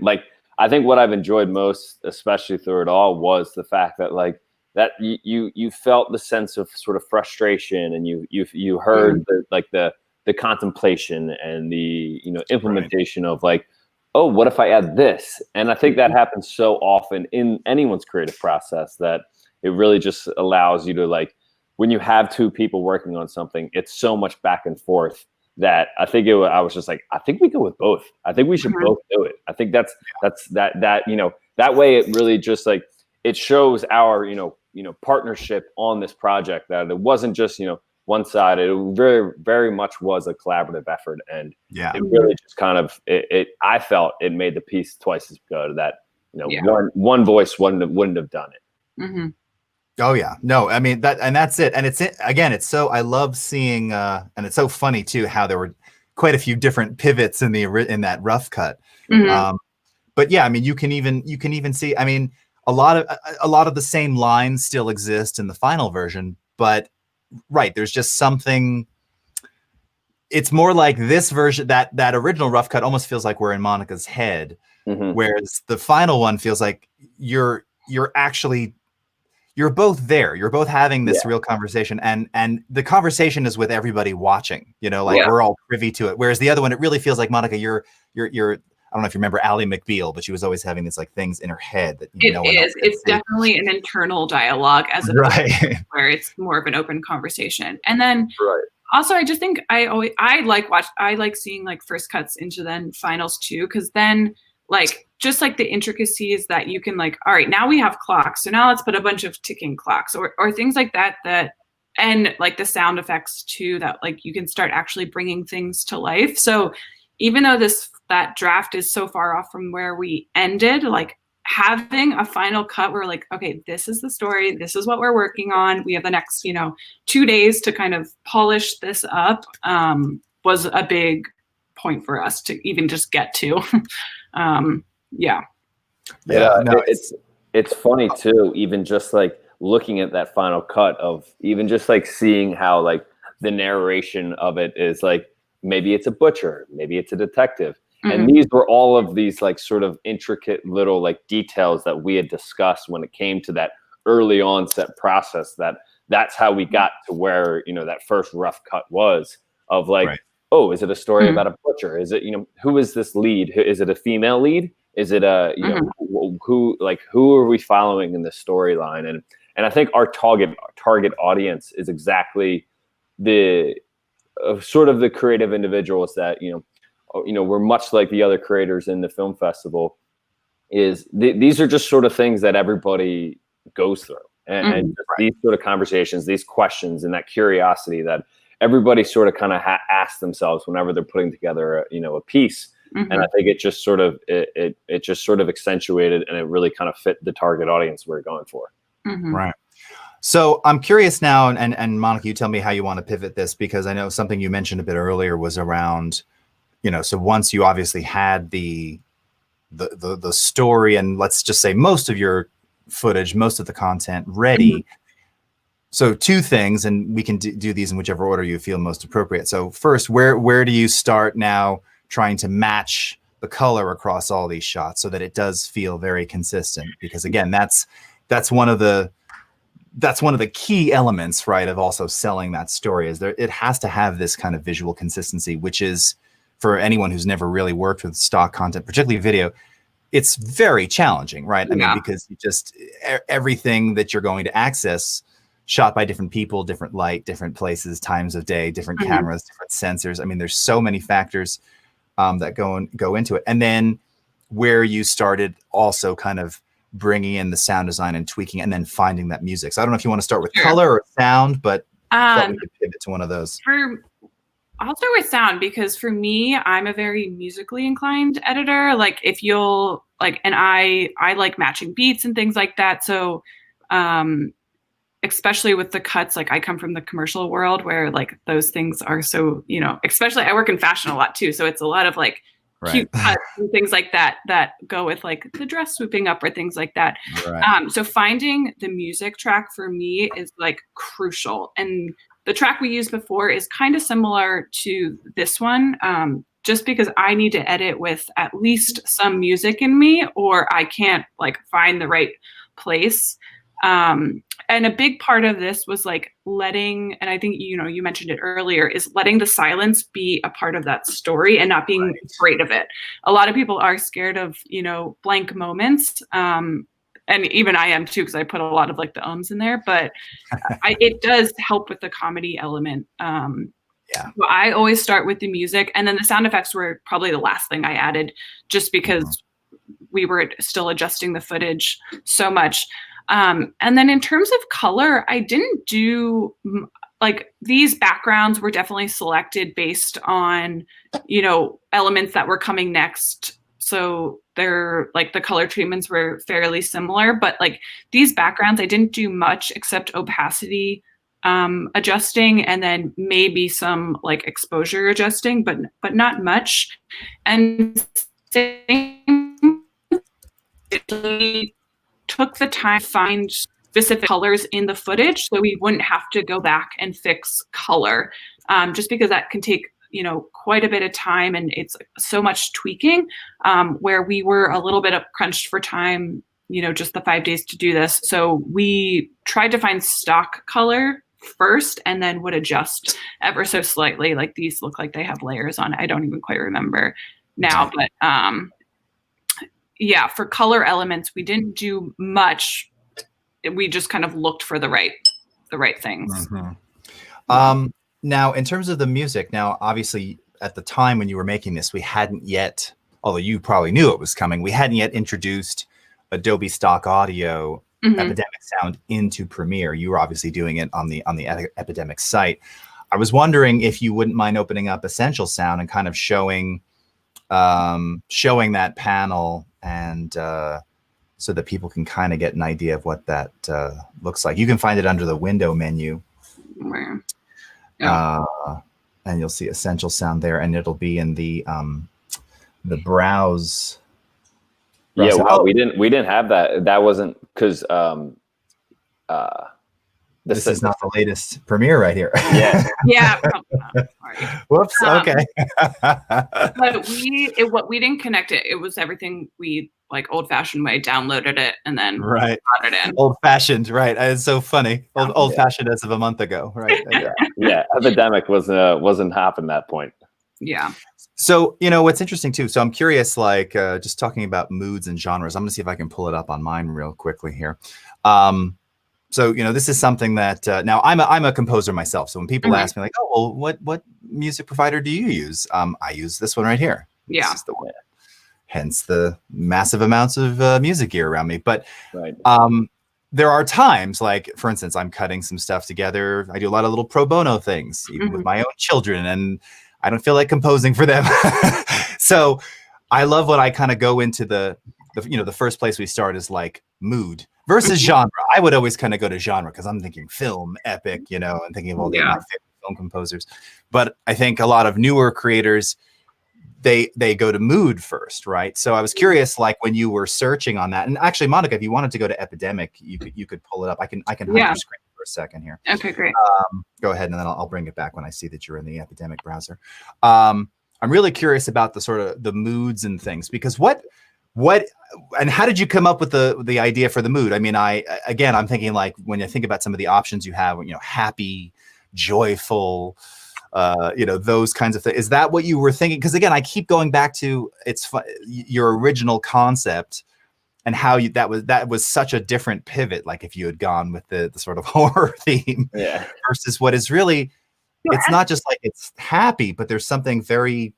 I think what I've enjoyed most, especially through it all, was the fact that that you felt the sense of sort of frustration, and you heard the contemplation and the implementation of oh, what if I add this? And I think that happens so often in anyone's creative process that it really just allows you to when you have two people working on something, it's so much back and forth that I think I was just I think we go with both. I think we should both do it. I think that way it really just it shows our, partnership on this project, that it wasn't just, one side. It very, very much was a collaborative effort. And it really just kind of, I felt it made the piece twice as good, that, one voice wouldn't have done it. Mm-hmm. Oh yeah, no, I mean that's it. And it's so, I love seeing, and it's so funny too, how there were quite a few different pivots in that rough cut. Mm-hmm. But yeah, I mean, you can even see, I mean, a lot of the same lines still exist in the final version, but there's just something. It's more like this version, that original rough cut almost feels like we're in Monica's head, whereas the final one feels like you're both there. You're both having this real conversation, and the conversation is with everybody watching. We're all privy to it. Whereas the other one, it really feels like, Monica, you're. I don't know if you remember Ally McBeal, but she was always having this things in her head that it's definitely an internal dialogue, as opposed to where it's more of an open conversation. And then also, I just think I like seeing first cuts into then finals too, because then just the intricacies that you can all right, now we have clocks, so now let's put a bunch of ticking clocks or things like that and the sound effects too, that you can start actually bringing things to life. So even though that draft is so far off from where we ended, having a final cut where okay, this is the story, this is what we're working on, we have the next 2 days to kind of polish this up, was a big point for us to even just get to. It's funny too, even just looking at that final cut of even just seeing how the narration of it is maybe it's a butcher, maybe it's a detective. And these were all of these sort of intricate little details that we had discussed when it came to that early onset process, that's how we got to where that first rough cut was of oh, is it a story about a butcher? Is it who is this lead? Is it a female lead? Is it a, you know, who are we following in the storyline? And I think our target audience is exactly the sort of the creative individuals that, you know, we're much like the other creators in the film festival. These are just sort of things that everybody goes through, and these sort of conversations, these questions, and that curiosity that everybody sort of kind of asks themselves whenever they're putting together, you know, a piece. And I think it just sort of it just sort of accentuated, and it really kind of fit the target audience we're going for. Right. So I'm curious now, and Monica, you tell me how you want to pivot this, because I know something you mentioned a bit earlier was around, you know, so once you obviously had the story, and let's just say most of your footage, most of the content ready. So two things, and we can do these in whichever order you feel most appropriate. So first, where do you start now trying to match the color across all these shots so that it does feel very consistent? Because again, that's one of the key elements, right, of also selling that story, is it has to have this kind of visual consistency, which is, for anyone who's never really worked with stock content, particularly video, it's very challenging, right? I mean, because you just, everything that you're going to access, shot by different people, different light, different places, times of day, different cameras, different sensors. I mean, there's so many factors that go into it. And then where you started also kind of bringing in the sound design and tweaking, and then finding that music. So I don't know if you want to start with color or sound, but thought we could pivot to one of those. I'll start with sound, because for me, I'm a very musically inclined editor. Like, if you'll like, and I like matching beats and things like that. So, especially with the cuts, like I come from the commercial world where like those things are so, you know, especially I work in fashion a lot too. So it's a lot of like cute cuts and things like that go with like the dress swooping up or things like that. So finding the music track for me is like crucial. And the track we used before is kind of similar to this one, just because I need to edit with at least some music in me, or I can't like find the right place. And a big part of this was like letting, and I think, you know, you mentioned it earlier, is letting the silence be a part of that story and not being afraid of it. A lot of people are scared of, you know, blank moments. And even I am too, because I put a lot of like the ums in there, but it does help with the comedy element. So I always start with the music, and then the sound effects were probably the last thing I added, just because we were still adjusting the footage so much. And then in terms of color, I didn't do like, these backgrounds were definitely selected based on, you know, elements that were coming next. So they're like, the color treatments were fairly similar, but like these backgrounds, I didn't do much except opacity adjusting, and then maybe some like exposure adjusting, but not much. And it took the time to find specific colors in the footage so we wouldn't have to go back and fix color, just because that can take, you know, quite a bit of time, and it's so much tweaking, where we were a little bit crunched for time, you know, just the 5 days to do this. So we tried to find stock color first, and then would adjust ever so slightly. Like, these look like they have layers on it. I don't even quite remember now, but yeah, for color elements, we didn't do much. We just kind of looked for the right things. Now, in terms of the music, now, obviously, at the time when you were making this, we hadn't yet, although you probably knew it was coming, we hadn't yet introduced Adobe Stock Audio Epidemic sound into Premiere. You were obviously doing it on the Epidemic site. I was wondering if you wouldn't mind opening up Essential Sound and kind of showing that panel, and so that people can kind of get an idea of what that looks like. You can find it under the window menu. And you'll see Essential Sound there, and it'll be in the browse. Yeah, well, we didn't have that. That wasn't because this is not the latest Premiere right here. Yeah. Yeah. Whoops. Okay. But we didn't connect it. It was everything we like old fashioned way, downloaded it and then got it in. Old fashioned, right? It's so funny. Old fashioned as of a month ago, right? Yeah. Epidemic wasn't happening at that point. Yeah. So, what's interesting too. So I'm curious, like, just talking about moods and genres. I'm gonna see if I can pull it up on mine real quickly here. So, this is something that now I'm a composer myself. So when people ask me like, oh, well, what music provider do you use? I use this one right here. Yeah. This is the one. Hence the massive amounts of music gear around me. But Right. there are times, like, for instance, I'm cutting some stuff together. I do a lot of little pro bono things, even with my own children, and I don't feel like composing for them. So I love when I kind of go into the first place we start is like mood versus genre. I would always kind of go to genre because I'm thinking film, epic, and thinking of all my favorite film composers. But I think a lot of newer creators, they go to mood first, right? So I was curious, like when you were searching on that, and actually, Monica, if you wanted to go to Epidemic, you could pull it up. I can hide your screen for a second here. Okay, great. Go ahead, and then I'll bring it back when I see that you're in the Epidemic browser. I'm really curious about the sort of the moods and things, because what and how did you come up with the idea for the mood? I mean, I'm thinking like when you think about some of the options you have, happy, joyful, those kinds of things. Is that what you were thinking? Because again, I keep going back to your original concept and how that was such a different pivot. Like if you had gone with the sort of horror theme versus what is really, it's not just like it's happy, but there's something very,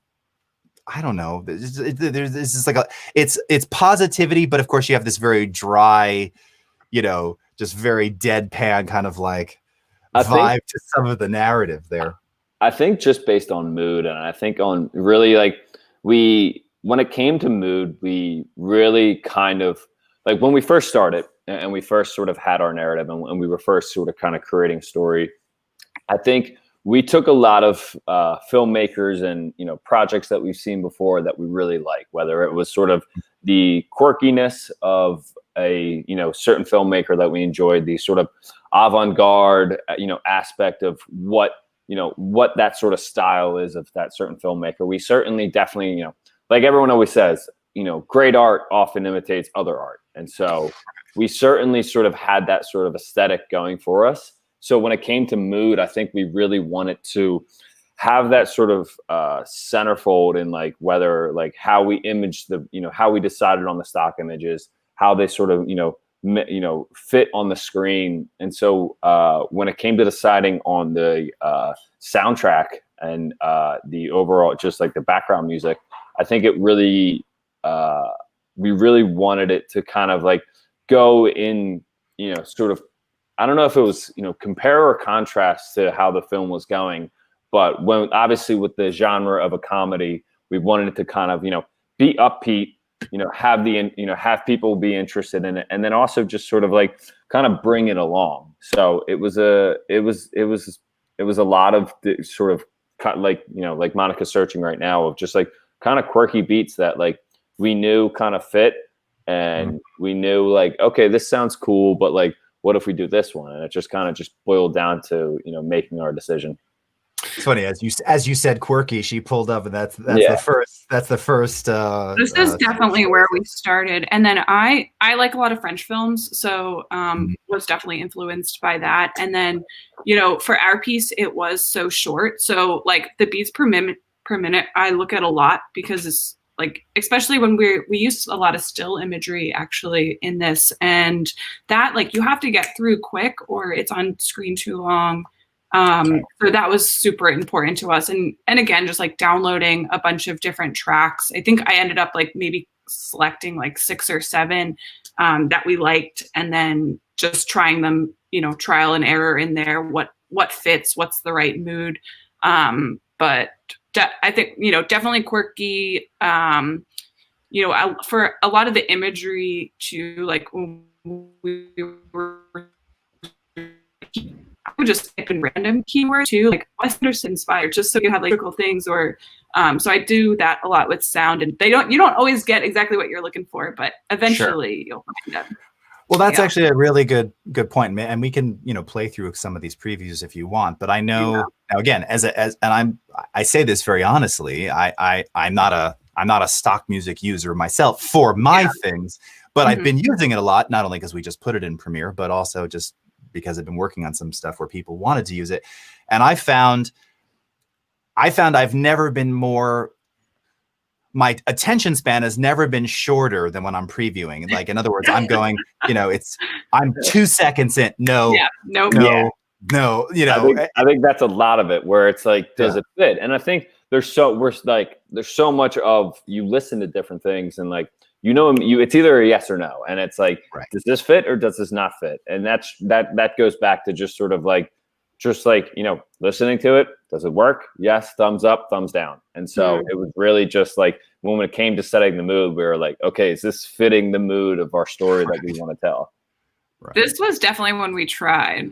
I don't know. There's just like it's positivity, but of course you have this very dry, just very deadpan kind of like vibe to some of the narrative there. I think just based on mood, and I think on really like when it came to mood, we really kind of like when we first started and we first sort of had our narrative and we were first sort of kind of creating story, I think we took a lot of filmmakers and projects that we've seen before that we really like, whether it was sort of the quirkiness of a certain filmmaker that we enjoyed, the sort of avant-garde aspect of what that sort of style is of that certain filmmaker. We certainly definitely like everyone always says, great art often imitates other art, and so we certainly sort of had that sort of aesthetic going for us. So when it came to mood, I think we really wanted to have that sort of centerfold in like whether like how we imaged how we decided on the stock images, how they sort of fit on the screen. And so when it came to deciding on the soundtrack and the overall just like the background music, I think it really we really wanted it to kind of like go in sort of, I don't know if it was, compare or contrast to how the film was going, but when obviously with the genre of a comedy, we wanted it to kind of, be upbeat, have people be interested in it, and then also just sort of like kind of bring it along. So it was a lot of the sort of like like Monica's searching right now of just like kind of quirky beats that like we knew kind of fit, and we knew like, okay, this sounds cool, but like, what if we do this one? And it just kind of just boiled down to, making our decision. It's funny, as you said, quirky, she pulled up, and that's the first. This is definitely where we started. And then I like a lot of French films, so was definitely influenced by that. And then, for our piece, it was so short. So like the beats per minute, I look at a lot because it's like, especially when we use a lot of still imagery actually in this, and that like you have to get through quick or it's on screen too long. So that was super important to us. And again, just like downloading a bunch of different tracks. I think I ended up like maybe selecting like 6 or 7 that we liked, and then just trying them, trial and error in there, what fits, what's the right mood. But I think, definitely quirky, for a lot of the imagery too, like when we were, I would just type in random keywords too, like Wes Anderson inspired, just so you have like critical things, or so I do that a lot with sound, and you don't always get exactly what you're looking for, but eventually you'll find them. Well, that's actually a really good point, and we can play through some of these previews if you want. But I know now again, I say this very honestly, I'm not a stock music user myself for my things, but I've been using it a lot, not only because we just put it in Premiere, but also just because I've been working on some stuff where people wanted to use it, and I found I found I've never been more, my attention span has never been shorter than when I'm previewing. Like, in other words, I'm going, I'm 2 seconds in. No, Yeah. Nope. no, no, I think that's a lot of it, where it's like, does it fit? And I think there's so much of, you listen to different things, and like, it's either a yes or no. And it's like, does this fit or does this not fit? And that goes back to just sort of like, listening to it. Does it work? Yes. Thumbs up, thumbs down. And so it was really just like, when it came to setting the mood, we were like, okay, is this fitting the mood of our story that we want to tell? Right. This was definitely when we tried.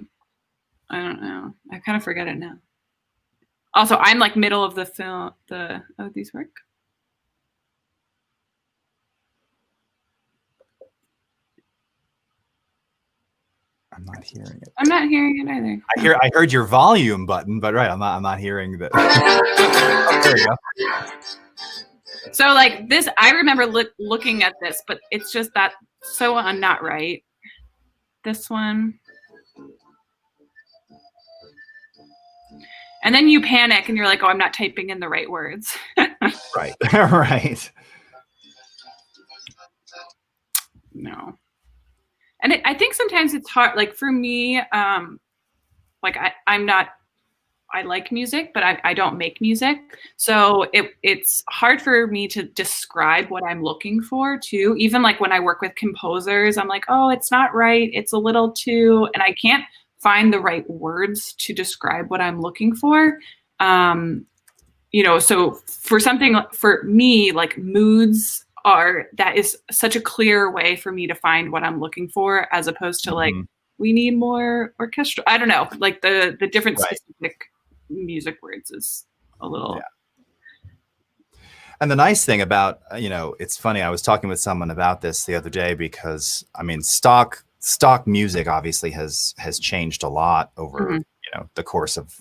I don't know. I kind of forget it now. Also, I'm like middle of the film. These work? I'm not hearing it. I'm not hearing it either. I heard your volume button, but I'm not hearing that. Oh, there you go. So like this, I remember looking at this, but it's just that so not right. This one. And then you panic and you're like, oh, I'm not typing in the right words. Right. Right. No. And I think sometimes it's hard, like for me, like I like music, but I don't make music. So it's hard for me to describe what I'm looking for too. Even like when I work with composers, I'm like, oh, it's not right. It's a little too, and I can't find the right words to describe what I'm looking for. So for me, like moods that is such a clear way for me to find what I'm looking for, as opposed to like, we need more orchestral. I don't know, like the different specific music words is a little. Yeah. And the nice thing about, it's funny, I was talking with someone about this the other day, because I mean, stock music obviously has changed a lot over, the course of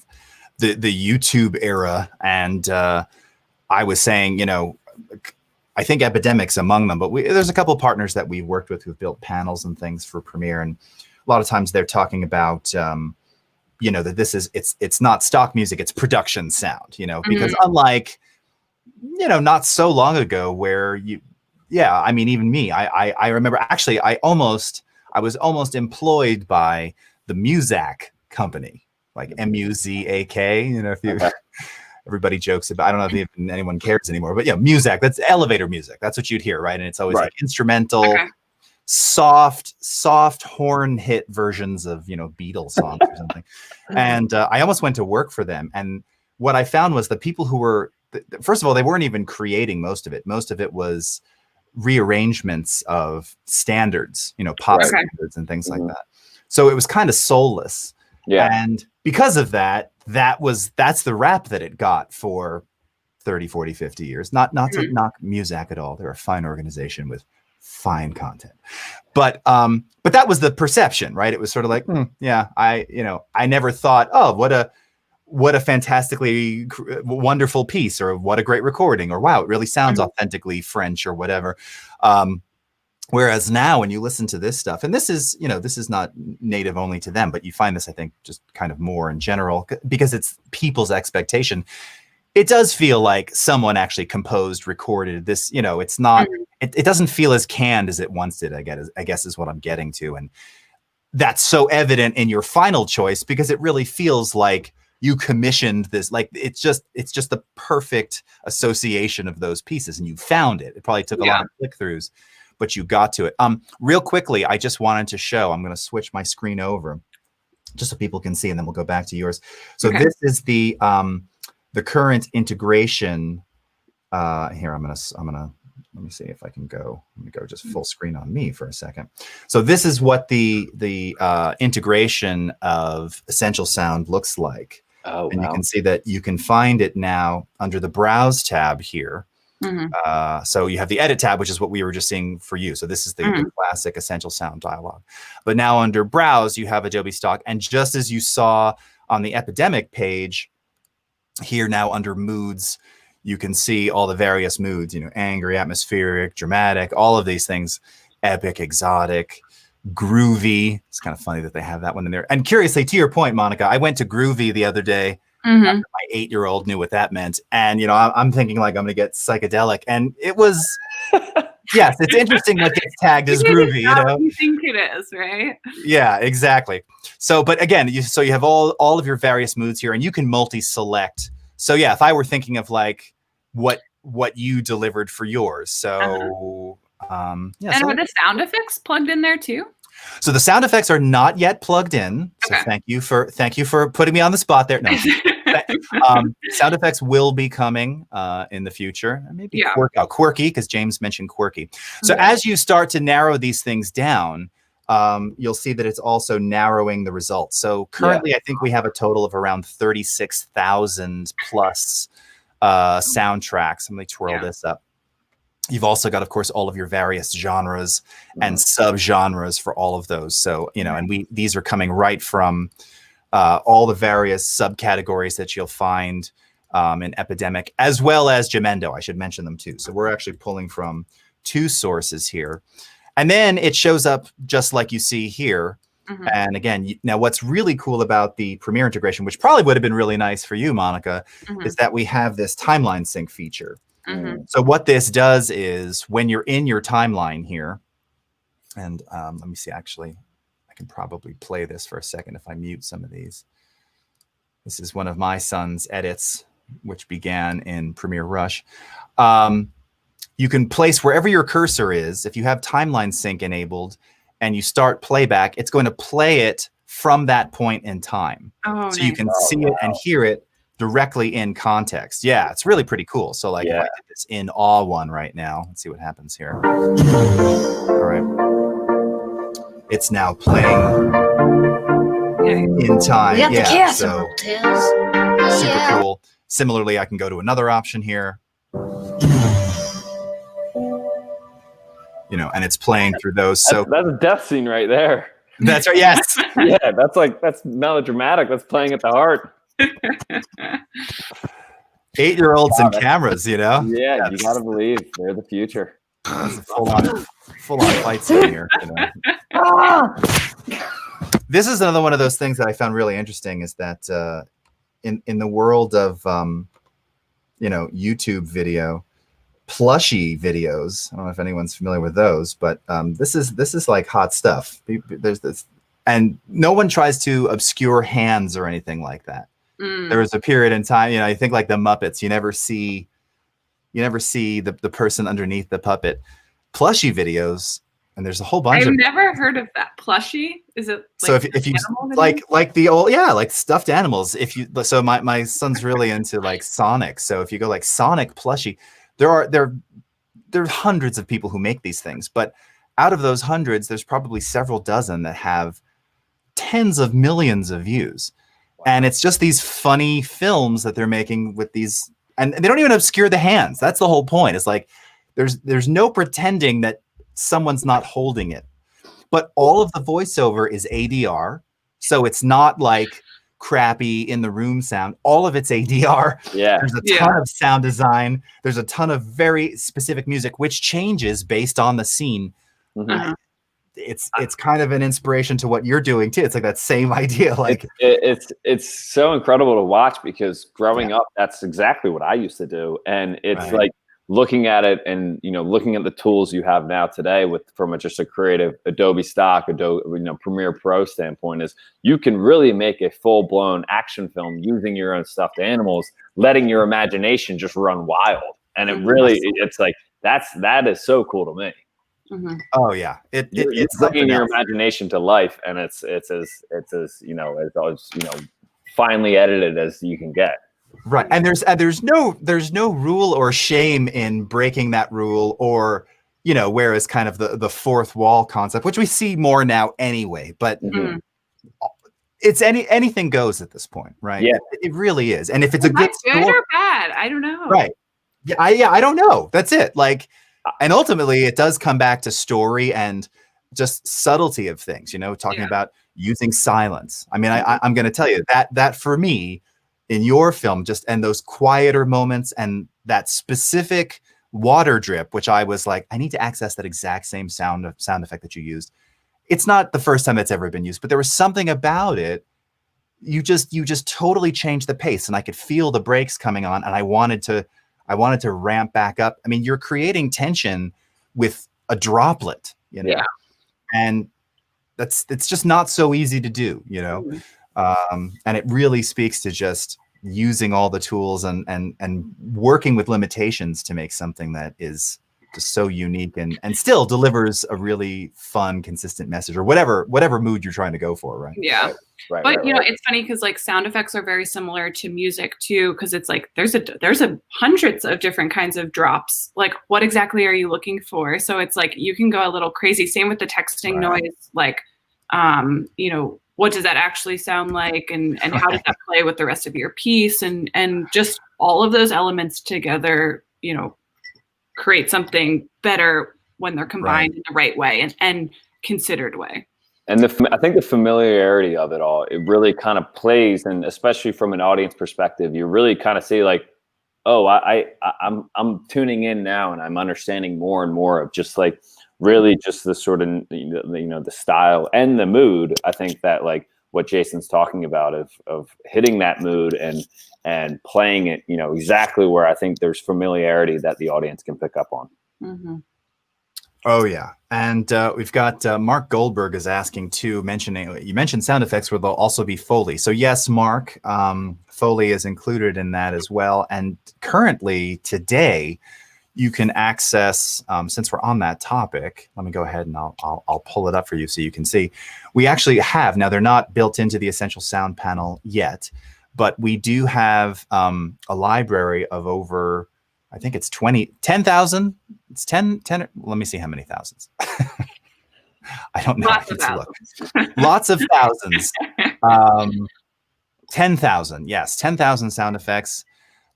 the YouTube era. And I was saying, I think Epidemic's among them, but there's a couple of partners that we've worked with who've built panels and things for Premiere. And a lot of times they're talking about, that this is, it's not stock music, it's production sound, because unlike, not so long ago where even me, I remember actually, I was almost employed by the Muzak company, like Muzak, if you, everybody jokes about, I don't know if even anyone cares anymore, but Muzak, that's elevator music. That's what you'd hear, right? And it's always like instrumental, soft horn hit versions of, Beatles songs or something. And I almost went to work for them. And what I found was the people who were, first of all, they weren't even creating most of it. Most of it was rearrangements of standards, pop standards and things like that. So it was kind of soulless. Yeah. And because of that, that's the rap that it got for 30, 40, 50 years. Not to knock Muzak at all. They're a fine organization with fine content. But that was the perception, right? It was sort of like, I never thought, oh, what a fantastically wonderful piece, or what a great recording, or wow, it really sounds authentically French or whatever. Whereas now when you listen to this stuff, and this is not native only to them, but you find this, I think, just kind of more in general, because it's people's expectation. It does feel like someone actually composed, recorded this, it's not, it doesn't feel as canned as it once did, I guess is what I'm getting to. And that's so evident in your final choice, because it really feels like you commissioned this, like it's just the perfect association of those pieces, and you found it. It probably took a lot of click-throughs, but you got to it. Real quickly, I just wanted to show, I'm going to switch my screen over just so people can see, and then we'll go back to yours. So this is the current integration. Here, let me see if I can go. Let me go just full screen on me for a second. So this is what the integration of Essential Sound looks like. Oh, and you can see that you can find it now under the Browse tab here. So you have the Edit tab, which is what we were just seeing for you. So this is the classic Essential Sound dialog. But now under Browse, you have Adobe Stock. And just as you saw on the Epidemic page, here now under Moods, you can see all the various moods, angry, atmospheric, dramatic, all of these things, epic, exotic, groovy. It's kind of funny that they have that one in there. And curiously, to your point, Monica, I went to Groovy the other day Mm-hmm. My 8-year-old knew what that meant. And, you know, I'm thinking like I'm going to get psychedelic. And it was, yes, it's interesting what gets tagged as groovy, you know? What you think it is, right? Yeah, exactly. So, but again, you have all of your various moods here, and you can multi-select. So yeah, if I were thinking of like what you delivered for yours. So, yeah. And so, are the sound effects plugged in there too? So the sound effects are not yet plugged in. So Okay. thank you for putting me on the spot there. No, sound effects will be coming in the future. Maybe quirky, because James mentioned quirky. So as you start to narrow these things down, you'll see that it's also narrowing the results. So currently, I think we have a total of around 36,000 plus soundtracks. Let me twirl this up. You've also got, of course, all of your various genres and subgenres for all of those. So, you know, and these are coming right from all the various subcategories that you'll find in Epidemic, as well as Jamendo. I should mention them too. So we're actually pulling from 2 sources here. And then it shows up just like you see here. And again, now what's really cool about the Premiere integration, which probably would have been really nice for you, Monica, is that we have this timeline sync feature. So what this does is when you're in your timeline here, and let me see, actually, I can probably play this for a second if I mute some of these. This is one of my son's edits, which began in Premiere Rush. You can place wherever your cursor is. If you have timeline sync enabled and you start playback, it's going to play it from that point in time. So you can see it and hear it directly in context. Yeah, it's really pretty cool. So like if I did this in awe one right now, let's see what happens here. All right. It's now playing in time. Yeah, so super cool. Similarly, I can go to another option here. You know, and it's playing through those. So that's a death scene right there. That's right. Yes. Yeah, that's melodramatic. That's playing at the heart. 8-year-olds and cameras, you know. Yeah, you gotta believe they're the future. That's a full on fight scene here. You know? This is another one of those things that I found really interesting. Is that in the world of you know, YouTube video, plushy videos. I don't know if anyone's familiar with those, but this is like hot stuff. There's this, and no one tries to obscure hands or anything like that. There was a period in time, you know, I think like the Muppets, you never see the person underneath the puppet. Plushy videos, and there's a whole bunch. I've never heard of that. Plushy? Is it like, so if you like the old, like stuffed animals, so my son's really into like Sonic. So if you go like Sonic plushie, there are hundreds of people who make these things, but out of those hundreds, there's probably several dozen that have tens of millions of views. And it's just these funny films that they're making with these, and they don't even obscure the hands. That's the whole point. It's like there's no pretending that someone's not holding it, but all of the voiceover is ADR, so it's not like crappy in the room sound. All of it's ADR. Yeah, there's a ton of sound design. There's a ton of very specific music, which changes based on the scene. It's kind of an inspiration to what you're doing too. It's like that same idea. Like it's so incredible to watch, because growing up, that's exactly what I used to do. And it's like looking at it and, you know, looking at the tools you have now today from just a creative Adobe Stock, Adobe, you know, Premiere Pro standpoint, is you can really make a full blown action film using your own stuffed animals, letting your imagination just run wild. And it really, it's like, that is so cool to me. Oh yeah, it's bringing your imagination to life, and it's as you know, as you know, finely edited as you can get. Right, and there's no rule or shame in breaking that rule, or, you know, whereas kind of the fourth wall concept, which we see more now anyway, but it's anything goes at this point, right? Yeah, it really is. And if it's a good story, or bad, I don't know. Right? Yeah, I don't know. That's it. Like. And ultimately, it does come back to story and just subtlety of things, you know, talking about using silence. I mean, I'm going to tell you that for me, in your film, just and those quieter moments and that specific water drip, which I was like, I need to access that exact same sound effect that you used. It's not the first time it's ever been used, but there was something about it. you just totally changed the pace, and I could feel the brakes coming on, and I wanted to ramp back up. I mean, you're creating tension with a droplet, you know, Yeah. and it's just not so easy to do, you know. And it really speaks to just using all the tools and working with limitations to make something that is just so unique and still delivers a really fun, consistent message, or whatever mood you're trying to go for, right? Yeah. Right, But you know, it's funny because like sound effects are very similar to music too, because it's like there's a hundreds of different kinds of drops. Like, what exactly are you looking for? So it's like you can go a little crazy. Same with the texting noise. Like, you know, what does that actually sound like, and how does that play with the rest of your piece, and just all of those elements together, you know, create something better when they're combined in the right way and considered way. And I think the familiarity of it all, it really kind of plays, and especially from an audience perspective, you really kind of see like, oh, I'm tuning in now, and I'm understanding more and more of just like really just the sort of, you know, the style and the mood. I think that like what Jason's talking about of hitting that mood and playing it, you know, exactly where I think there's familiarity that the audience can pick up on. Mm-hmm. Oh yeah, and we've got Mark Goldberg is asking too, you mentioned sound effects where there'll also be Foley. So yes, Mark, Foley is included in that as well. And currently today, you can access, since we're on that topic, let me go ahead and I'll pull it up for you so you can see. We actually have, now they're not built into the Essential Sound panel yet, but we do have a library of over, I think it's 10,000. It's 10, let me see how many thousands. I don't know. Lots of thousands. Lots of thousands. 10,000, yes, 10,000 sound effects.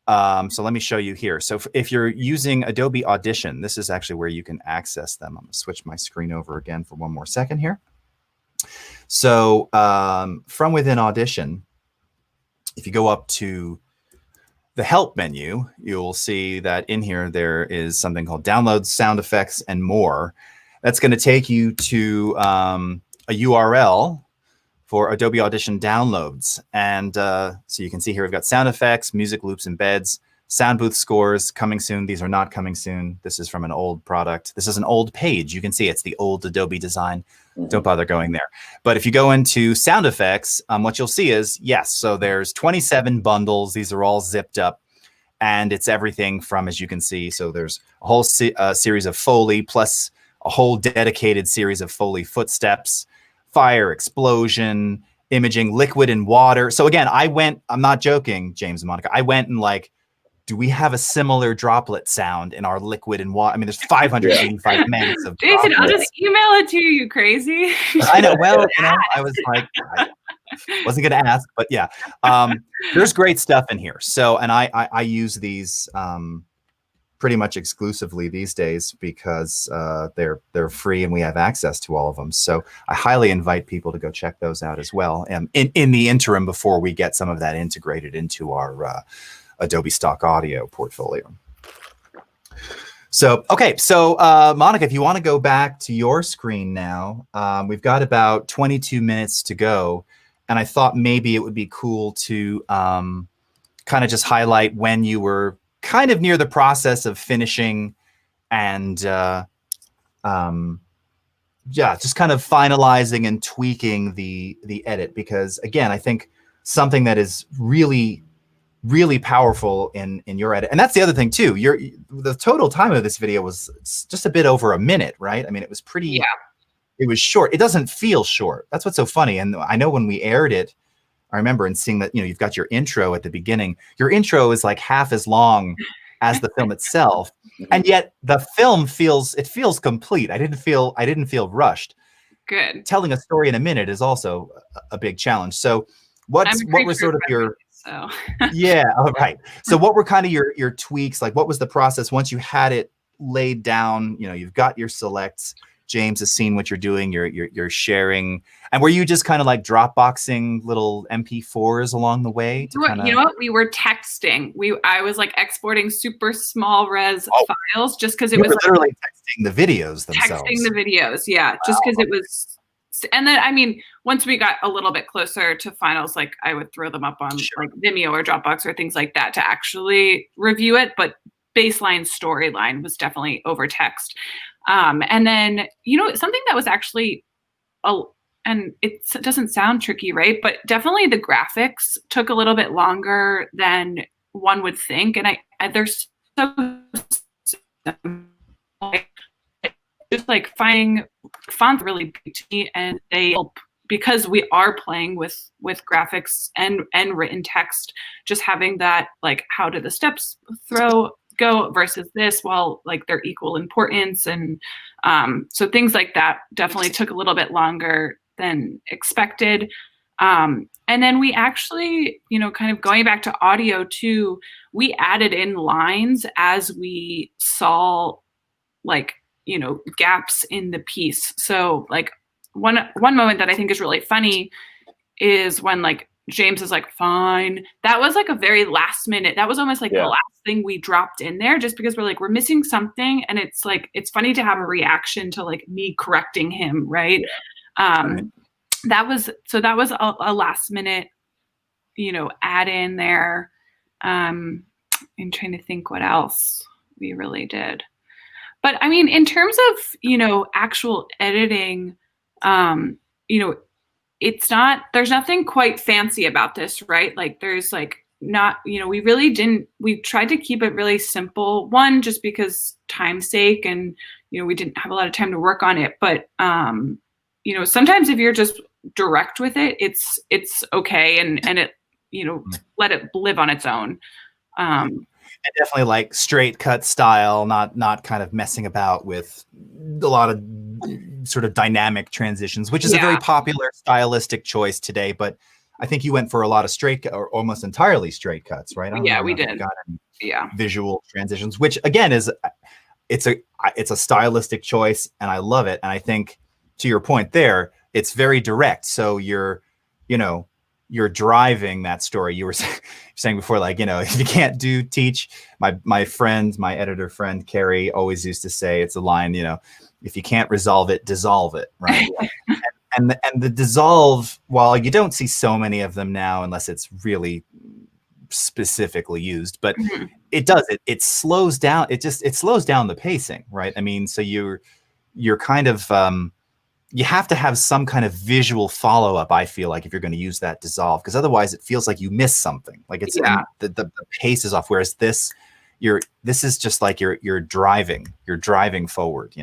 So let me show you here. So if you're using Adobe Audition, this is actually where you can access them. I'm gonna switch my screen over again for one more second here. So from within Audition, if you go up to the help menu, you'll see that in here, there is something called download sound effects and more. That's going to take you to a URL for Adobe Audition downloads. And so you can see here, we've got sound effects, music loops, embeds, sound booth scores coming soon. These are not coming soon. This is from an old product. This is an old page. You can see it's the old Adobe design. Don't bother going there. But if you go into sound effects, what you'll see is, yes, so there's 27 bundles. These are all zipped up. And it's everything from, as you can see, so there's a whole series of Foley plus a whole dedicated series of Foley footsteps, fire, explosion, imaging, liquid and water. So again, I'm not joking, James and Monica, I went and like, do we have a similar droplet sound in our liquid and water? I mean, there's 585 minutes of Jason, droplets. I'll just email it to you, you crazy. I know. Well, you know, I was like, I wasn't going to ask, but yeah, there's great stuff in here. So, and I use these pretty much exclusively these days because they're free and we have access to all of them. So I highly invite people to go check those out as well. And in the interim, before we get some of that integrated into our Adobe Stock Audio portfolio. So, okay. So, Monica, if you want to go back to your screen now, we've got about 22 minutes to go. And I thought maybe it would be cool to kind of just highlight when you were kind of near the process of finishing and yeah, just kind of finalizing and tweaking the edit. Because again, I think something that is really powerful in your edit. And that's the other thing too. The total time of this video was just a bit over a minute, right? I mean, it was pretty, Yeah. It was short. It doesn't feel short. That's what's so funny. And I know when we aired it, I remember and seeing that, you know, you've got your intro at the beginning. Your intro is like half as long as the film itself. And yet the film feels complete. I didn't feel rushed. Good. Telling a story in a minute is also a big challenge. So what were sort of your, so yeah, all right. So what were kind of your tweaks? Like what was the process once you had it laid down? You know, you've got your selects. James has seen what you're doing. You're sharing. And were you just kind of like Dropboxing little MP4s along the way? You know what? We were texting. I was like exporting super small res files just because it was literally texting the videos themselves. Texting the videos, yeah, just because it was And then, I mean, once we got a little bit closer to finals, like I would throw them up on like Vimeo or Dropbox or things like that to actually review it. But baseline storyline was definitely over text. And then, something that was actually, and it doesn't sound tricky, right? But definitely the graphics took a little bit longer than one would think. And there's so just like finding fonts really big to me, and they help because we are playing with graphics and written text, just having that, like, how do the steps go versus this, while like they're equal importance. And so things like that definitely took a little bit longer than expected. And then we actually, kind of going back to audio too, we added in lines as we saw like, gaps in the piece. So like one moment that I think is really funny is when like James is like, fine. That was like a very last minute. That was almost like the last thing we dropped in there, just because we're missing something. And it's like, it's funny to have a reaction to like me correcting him. Right. That was a last minute, add in there. I'm trying to think what else we really did. But I mean, in terms of, actual editing, it's not, there's nothing quite fancy about this, right? Like there's like not, we tried to keep it really simple. One, just because time's sake, and, we didn't have a lot of time to work on it. But, sometimes if you're just direct with it, it's okay. And it, let it live on its own. And definitely like straight cut style, not kind of messing about with a lot of sort of dynamic transitions, which is a very popular stylistic choice today. But I think you went for a lot of straight or almost entirely straight cuts, right? We did. Visual transitions, which again is it's a stylistic choice, and I love it. And I think, to your point there, it's very direct. So you're driving that story. You were saying before, like, if you can't teach, my editor friend, Carrie, always used to say, it's a line, if you can't resolve it, dissolve it. Right. and the dissolve, while you don't see so many of them now, unless it's really specifically used, but it does, it slows down. It slows down the pacing. Right. I mean, so you're kind of, you have to have some kind of visual follow-up, I feel like, if you're going to use that dissolve, because otherwise it feels like you miss something. Like it's the pace is off. Whereas this is just like you're driving forward,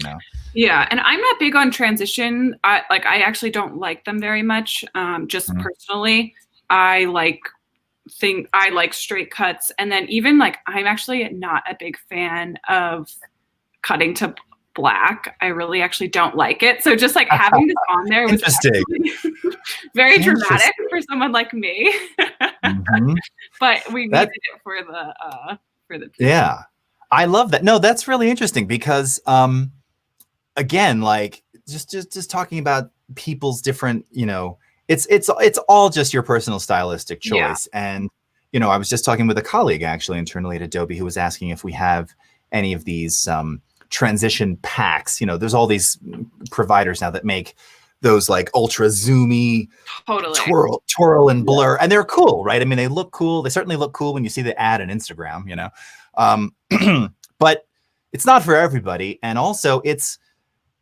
Yeah. And I'm not big on transition. I actually don't like them very much. Personally, I like straight cuts. And then even like, I'm actually not a big fan of cutting to black. I really actually don't like it. So just like having this on there was very dramatic for someone like me. But we needed it for the yeah. I love that. No, that's really interesting because again, like just talking about people's different, it's all just your personal stylistic choice. And I was just talking with a colleague actually internally at Adobe who was asking if we have any of these transition packs. There's all these providers now that make those like ultra zoomy, twirl and blur, and they're cool, right? I mean, they look cool. They certainly look cool when you see the ad on Instagram, but it's not for everybody. And also it's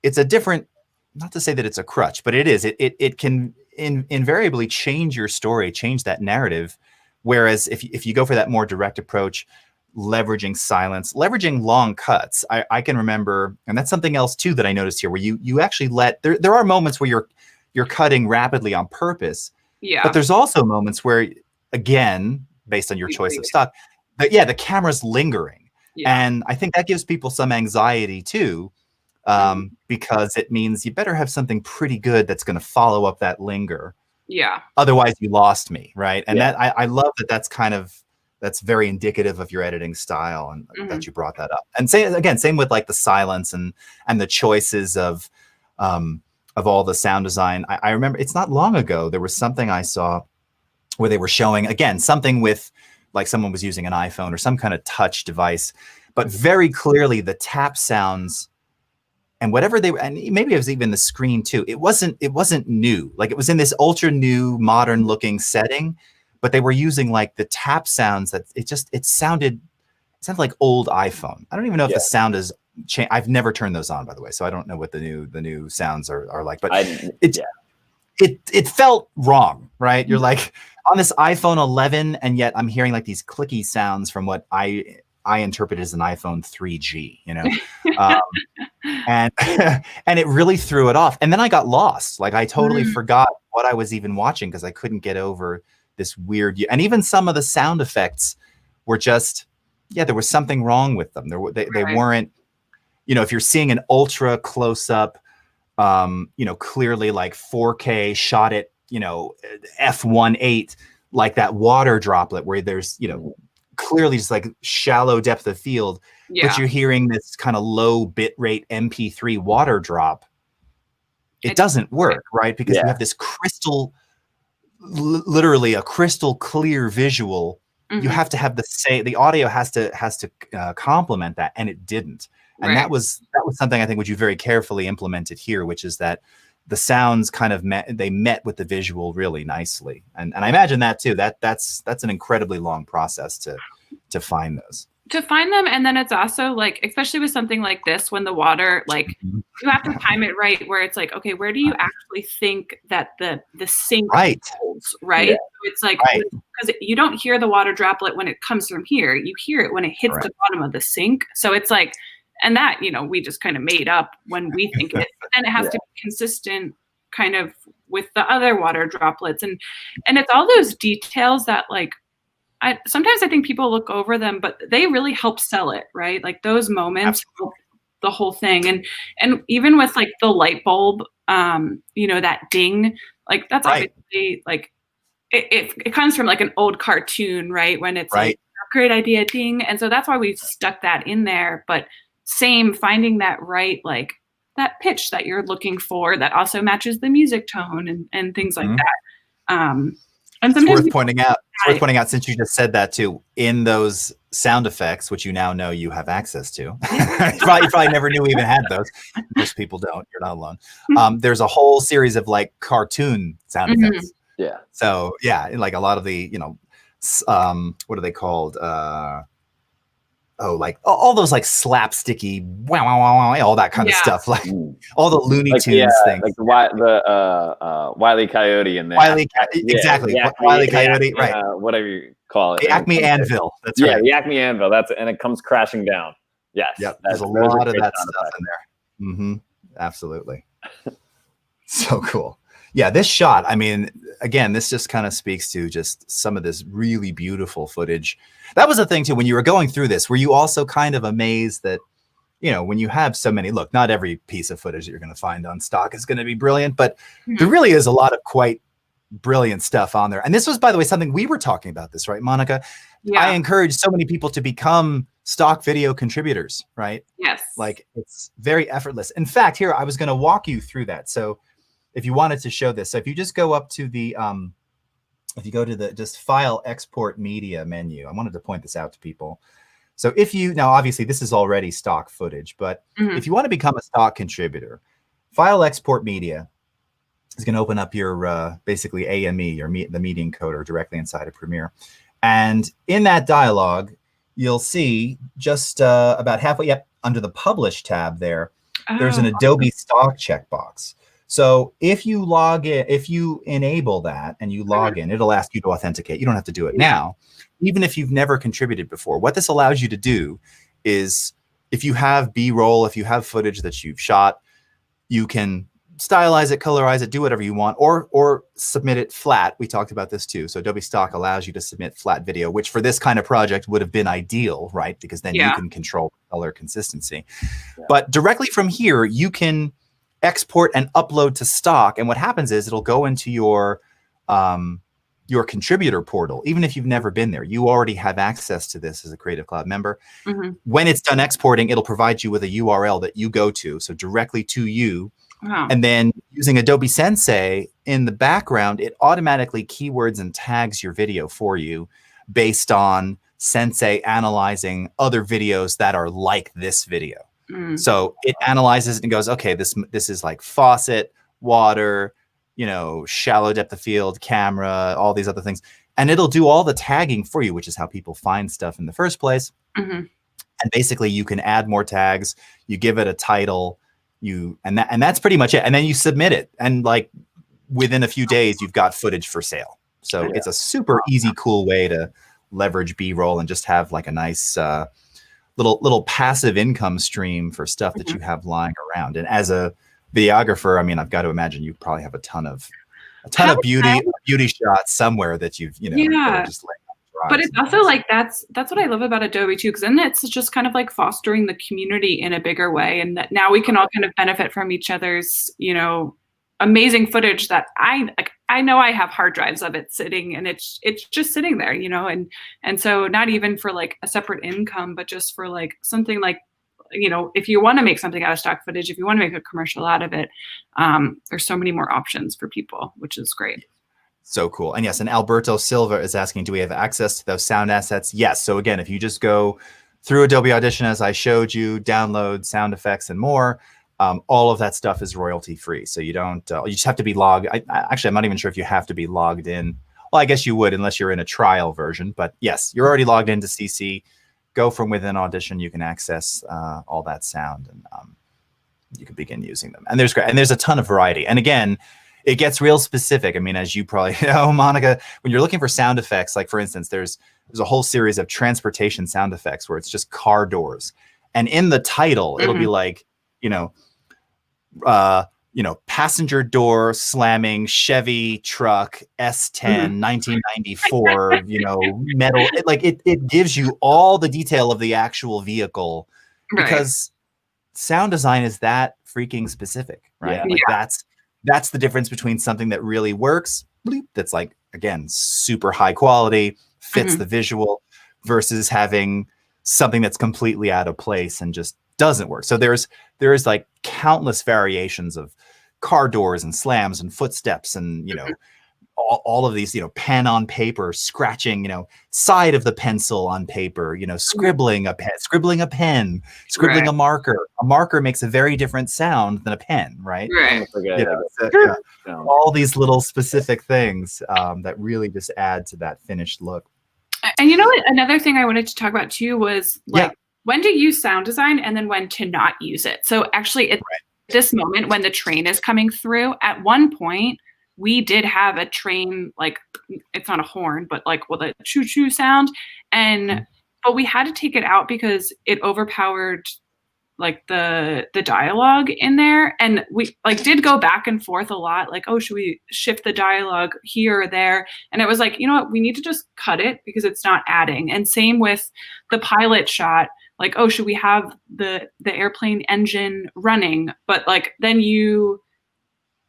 a different, not to say that it's a crutch, but it is. It can invariably change your story, change that narrative. Whereas if you go for that more direct approach, leveraging silence, leveraging long cuts. I can remember, and that's something else too that I noticed here, where you actually there are moments where you're cutting rapidly on purpose. Yeah. But there's also moments where, again, based on your choice of stock, the camera's lingering. Yeah. And I think that gives people some anxiety too, because it means you better have something pretty good that's going to follow up that linger. Yeah. Otherwise you lost me. Right. And that I love that's very indicative of your editing style, and that you brought that up. And same with like the silence and the choices of all the sound design. I remember it's not long ago, there was something I saw where they were showing, again, something with like someone was using an iPhone or some kind of touch device, but very clearly the tap sounds and whatever and maybe it was even the screen too. It wasn't new. Like, it was in this ultra new modern looking setting, but they were using like the tap sounds that it sounded like old iPhone. I don't even know if the sound is changed. I've never turned those on, by the way, so I don't know what the new sounds are like. But it felt wrong, right? You're like on this iPhone 11, and yet I'm hearing like these clicky sounds from what I interpret as an iPhone 3G, you know, and and it really threw it off. And then I got lost. Like, I totally forgot what I was even watching because I couldn't get over this weird. And even some of the sound effects were just, there was something wrong with them. They weren't, you know, if you're seeing an ultra close up, you know, clearly like 4K shot at, you know, f1.8, like that water droplet where there's, you know, clearly just like shallow depth of field, but you're hearing this kind of low bit rate MP3 water drop. It doesn't work, right? Because you have this literally a crystal clear visual. You have to have the audio has to complement that, and it didn't. And that was something I think which you very carefully implemented here, which is that the sounds kind of met with the visual really nicely. And I imagine that too, that's an incredibly long process to find those. To find them. And then it's also like, especially with something like this, when the water, like, you have to time it right, where it's like, okay, where do you actually think that the sink holds, right? Yeah. So it's like, because you don't hear the water droplet when it comes from here, you hear it when it hits the bottom of the sink. So it's like, and that, you know, we just kind of made up when we think it, and it has to be consistent kind of with the other water droplets. And it's all those details that, like, sometimes I think people look over them, but they really help sell it, right? Like, those moments, the whole thing. And even with like the light bulb, you know, that ding, like, that's obviously like, it comes from like an old cartoon, right? When it's like, great idea, ding. And so that's why we've stuck that in there. But finding that right, like, that pitch that you're looking for that also matches the music tone and things like that. And sometimes it's worth pointing out, since you just said that too, in those sound effects, which you now know you have access to, you probably never knew we even had those. Most people don't. You're not alone. There's a whole series of like cartoon sound effects. Yeah. So like a lot of the, you know, what are they called? Like all those like slapsticky, wow, wow, wow, wow, all that kind of stuff, like all the Looney Tunes things, like the Wile E. Coyote in there. Exactly, Wile E. Coyote, right? Whatever you call it. The Acme Anvil. That's right. Yeah, the Acme Anvil. That's it, and it comes crashing down. Yes. Yep. There's a lot of that stuff in there. Mm-hmm. Absolutely. So cool. Yeah, this shot, I mean, again, this just kind of speaks to just some of this really beautiful footage. That was the thing too, when you were going through this, were you also kind of amazed that, you know, when you have so many, look, not every piece of footage that you're going to find on stock is going to be brilliant, but there really is a lot of quite brilliant stuff on there. And this was, by the way, something we were talking about this, right, Monica? Yeah. I encourage so many people to become stock video contributors, right? Yes. Like, it's very effortless. In fact, here, I was going to walk you through that. So if you wanted to show this, so if you just go up to the, if you go to the just file export media menu, I wanted to point this out to people. So if you, now obviously this is already stock footage, but if you want to become a stock contributor, file export media is going to open up your basically AME or the media encoder directly inside of Premiere. And in that dialog, you'll see just about halfway up under the Publish tab there, there's an Adobe Stock checkbox. So if you log in, if you enable that and you log in, it'll ask you to authenticate. You don't have to do it now, even if you've never contributed before. What this allows you to do is, if you have B-roll, if you have footage that you've shot, you can stylize it, colorize it, do whatever you want, or submit it flat. We talked about this too. So Adobe Stock allows you to submit flat video, which for this kind of project would have been ideal, right? Because then you can control color consistency. But directly from here, you can export and upload to stock. And what happens is it'll go into your contributor portal. Even if you've never been there, you already have access to this as a Creative Cloud member. When it's done exporting, it'll provide you with a URL that you go to, so directly to you. And then using Adobe Sensei in the background, it automatically keywords and tags your video for you based on Sensei analyzing other videos that are like this video. So it analyzes it and goes, okay, this is like faucet, water, you know, shallow depth of field, camera, all these other things. And it'll do all the tagging for you, which is how people find stuff in the first place. And basically you can add more tags, you give it a title, and that's pretty much it. And then you submit it. And like within a few days, you've got footage for sale. So it's a super easy, cool way to leverage B-roll and just have like a nice little passive income stream for stuff that you have lying around. And as a videographer, I mean, I've got to imagine you probably have a ton of beauty shots somewhere that you've, you know, that are just like, but it's also like that's what I love about Adobe too, because then it's just kind of like fostering the community in a bigger way, and that now we can all kind of benefit from each other's, you know, amazing footage that I know I have hard drives of it sitting, and it's just sitting there, you know, and so not even for like a separate income, but just for like something like, you know, if you want to make something out of stock footage, if you want to make a commercial out of it, there's so many more options for people, which is great. So cool. And yes, and Alberto Silva is asking, do we have access to those sound assets? Yes. So again, if you just go through Adobe Audition, as I showed you, download sound effects and more, all of that stuff is royalty free. So you don't, you just have to be logged. Actually, I'm not even sure if you have to be logged in. Well, I guess you would, unless you're in a trial version, but yes, you're already logged into CC. Go from within Audition, you can access all that sound, and you can begin using them. And there's a ton of variety. And again, it gets real specific. I mean, as you probably know, Monica, when you're looking for sound effects, like for instance, there's a whole series of transportation sound effects where it's just car doors, and in the title, it'll be like, you know, passenger door slamming, Chevy truck, S10, 1994, you know, metal. It gives you all the detail of the actual vehicle, because sound design is that freaking specific, right? That's the difference between something that really works, that's like, again, super high quality, fits the visual, versus having something that's completely out of place and just doesn't work. So there is like countless variations of car doors and slams and footsteps and, you know, all of these, you know, pen on paper, scratching, you know, side of the pencil on paper, you know, scribbling a pen, scribbling a marker. A marker makes a very different sound than a pen, right? All these little specific things that really just add to that finished look. And you know what? Another thing I wanted to talk about too was like when to use sound design and then when to not use it. So actually at this moment when the train is coming through, at one point we did have a train, like it's not a horn, but like with a choo choo sound. And but we had to take it out because it overpowered like the dialogue in there. And we like did go back and forth a lot, like, oh, should we shift the dialogue here or there? And it was like, you know what, we need to just cut it because it's not adding. And same with the pilot shot, like, oh, should we have the airplane engine running? But like then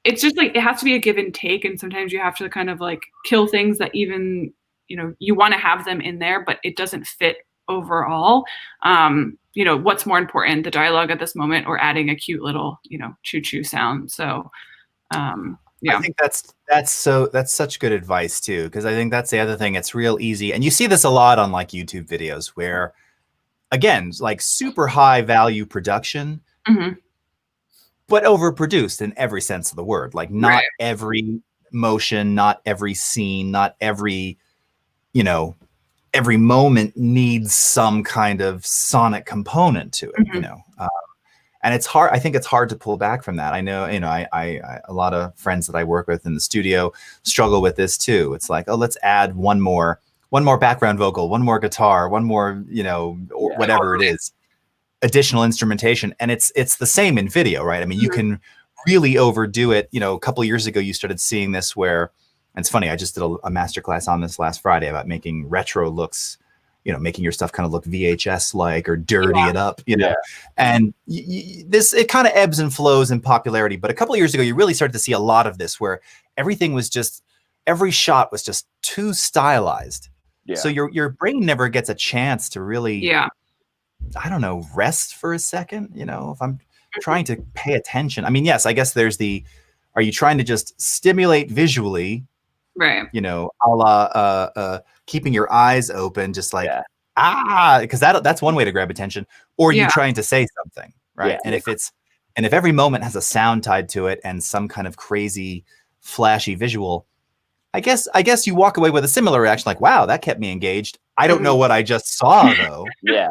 it's just like it has to be a give and take, and sometimes you have to kind of like kill things that even, you know, you want to have them in there, but it doesn't fit overall. You know, what's more important, the dialogue at this moment or adding a cute little, you know, choo-choo sound. So I think that's such good advice too, because I think that's the other thing. It's real easy, and you see this a lot on like YouTube videos where, again, like super high value production, but overproduced in every sense of the word. Like not every motion, not every scene, not every, you know, every moment needs some kind of sonic component to it, you know. And it's hard. I think it's hard to pull back from that. I know, you know, I a lot of friends that I work with in the studio struggle with this too. It's like, oh, let's add one more background vocal, one more guitar, one more, you know, or whatever it is, additional instrumentation. And it's the same in video, right? I mean, you can really overdo it. You know, a couple of years ago, you started seeing this where, and it's funny, I just did a masterclass on this last Friday about making retro looks, you know, making your stuff kind of look VHS-like or dirty it up, you know. And it kind of ebbs and flows in popularity. But a couple of years ago, you really started to see a lot of this where everything was just, every shot was just too stylized. So your brain never gets a chance to really, I don't know, rest for a second. You know, if I'm trying to pay attention. I mean, yes, I guess there's are you trying to just stimulate visually? Right. You know, a la keeping your eyes open, just like, because that's one way to grab attention. Or you trying to say something, right? Yeah. And if every moment has a sound tied to it and some kind of crazy, flashy visual, I guess you walk away with a similar reaction, like, wow, that kept me engaged. I don't know what I just saw though. Yeah.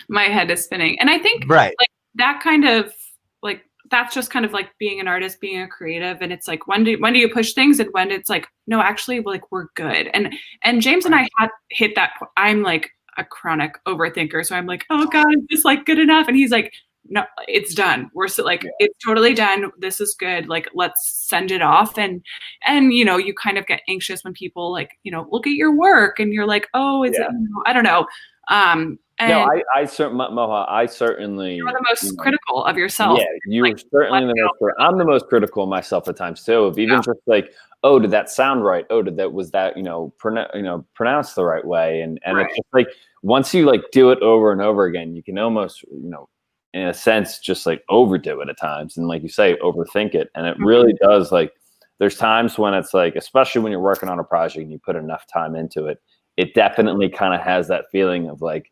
My head is spinning. And I think Right. like that kind of like, that's just kind of like being an artist, being a creative. And it's like, when do you push things, and when it's like, no, actually, like, we're good. And James and I had hit that point. I'm like a chronic overthinker. So I'm like, oh God, is this like good enough? And he's like, no, it's done. We're so like, it's totally done. This is good. Like, let's send it off. And you know, you kind of get anxious when people like, you know, look at your work and you're like, oh, is it, you know, I don't know. And no, I certainly, Moha, I certainly. You're the most critical of yourself. Yeah, you like, certainly the most. I'm the most critical of myself at times too. Of even just like, oh, did that sound right? Oh, was that pronounced the right way? And it's just like once you like do it over and over again, you can almost in a sense just like overdo it at times, and like you say, overthink it. And it really does like. There's times when it's like, especially when you're working on a project and you put enough time into it, it definitely kind of has that feeling of like,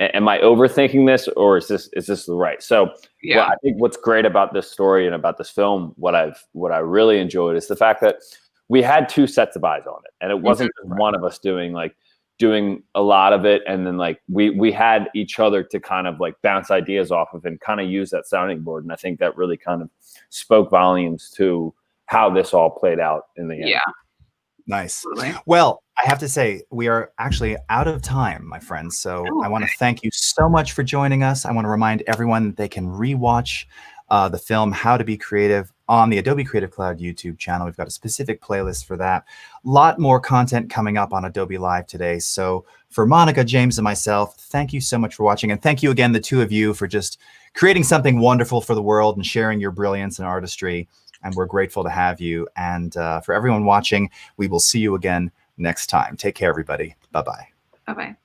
am I overthinking this, or is this the right? So well, I think what's great about this story and about this film, what I really enjoyed is the fact that we had two sets of eyes on it, and it wasn't just one of us doing a lot of it, and then like we had each other to kind of like bounce ideas off of and kind of use that sounding board. And I think that really kind of spoke volumes to how this all played out in the end. Yeah. Nice. Well, I have to say, we are actually out of time, my friends. So I want to thank you so much for joining us. I want to remind everyone that they can rewatch the film How to Be Creative on the Adobe Creative Cloud YouTube channel. We've got a specific playlist for that. A lot more content coming up on Adobe Live today. So for Monica, James, and myself, thank you so much for watching. And thank you again, the two of you, for just creating something wonderful for the world and sharing your brilliance and artistry. And we're grateful to have you. And for everyone watching, we will see you again next time. Take care, everybody. Bye-bye. Bye-bye.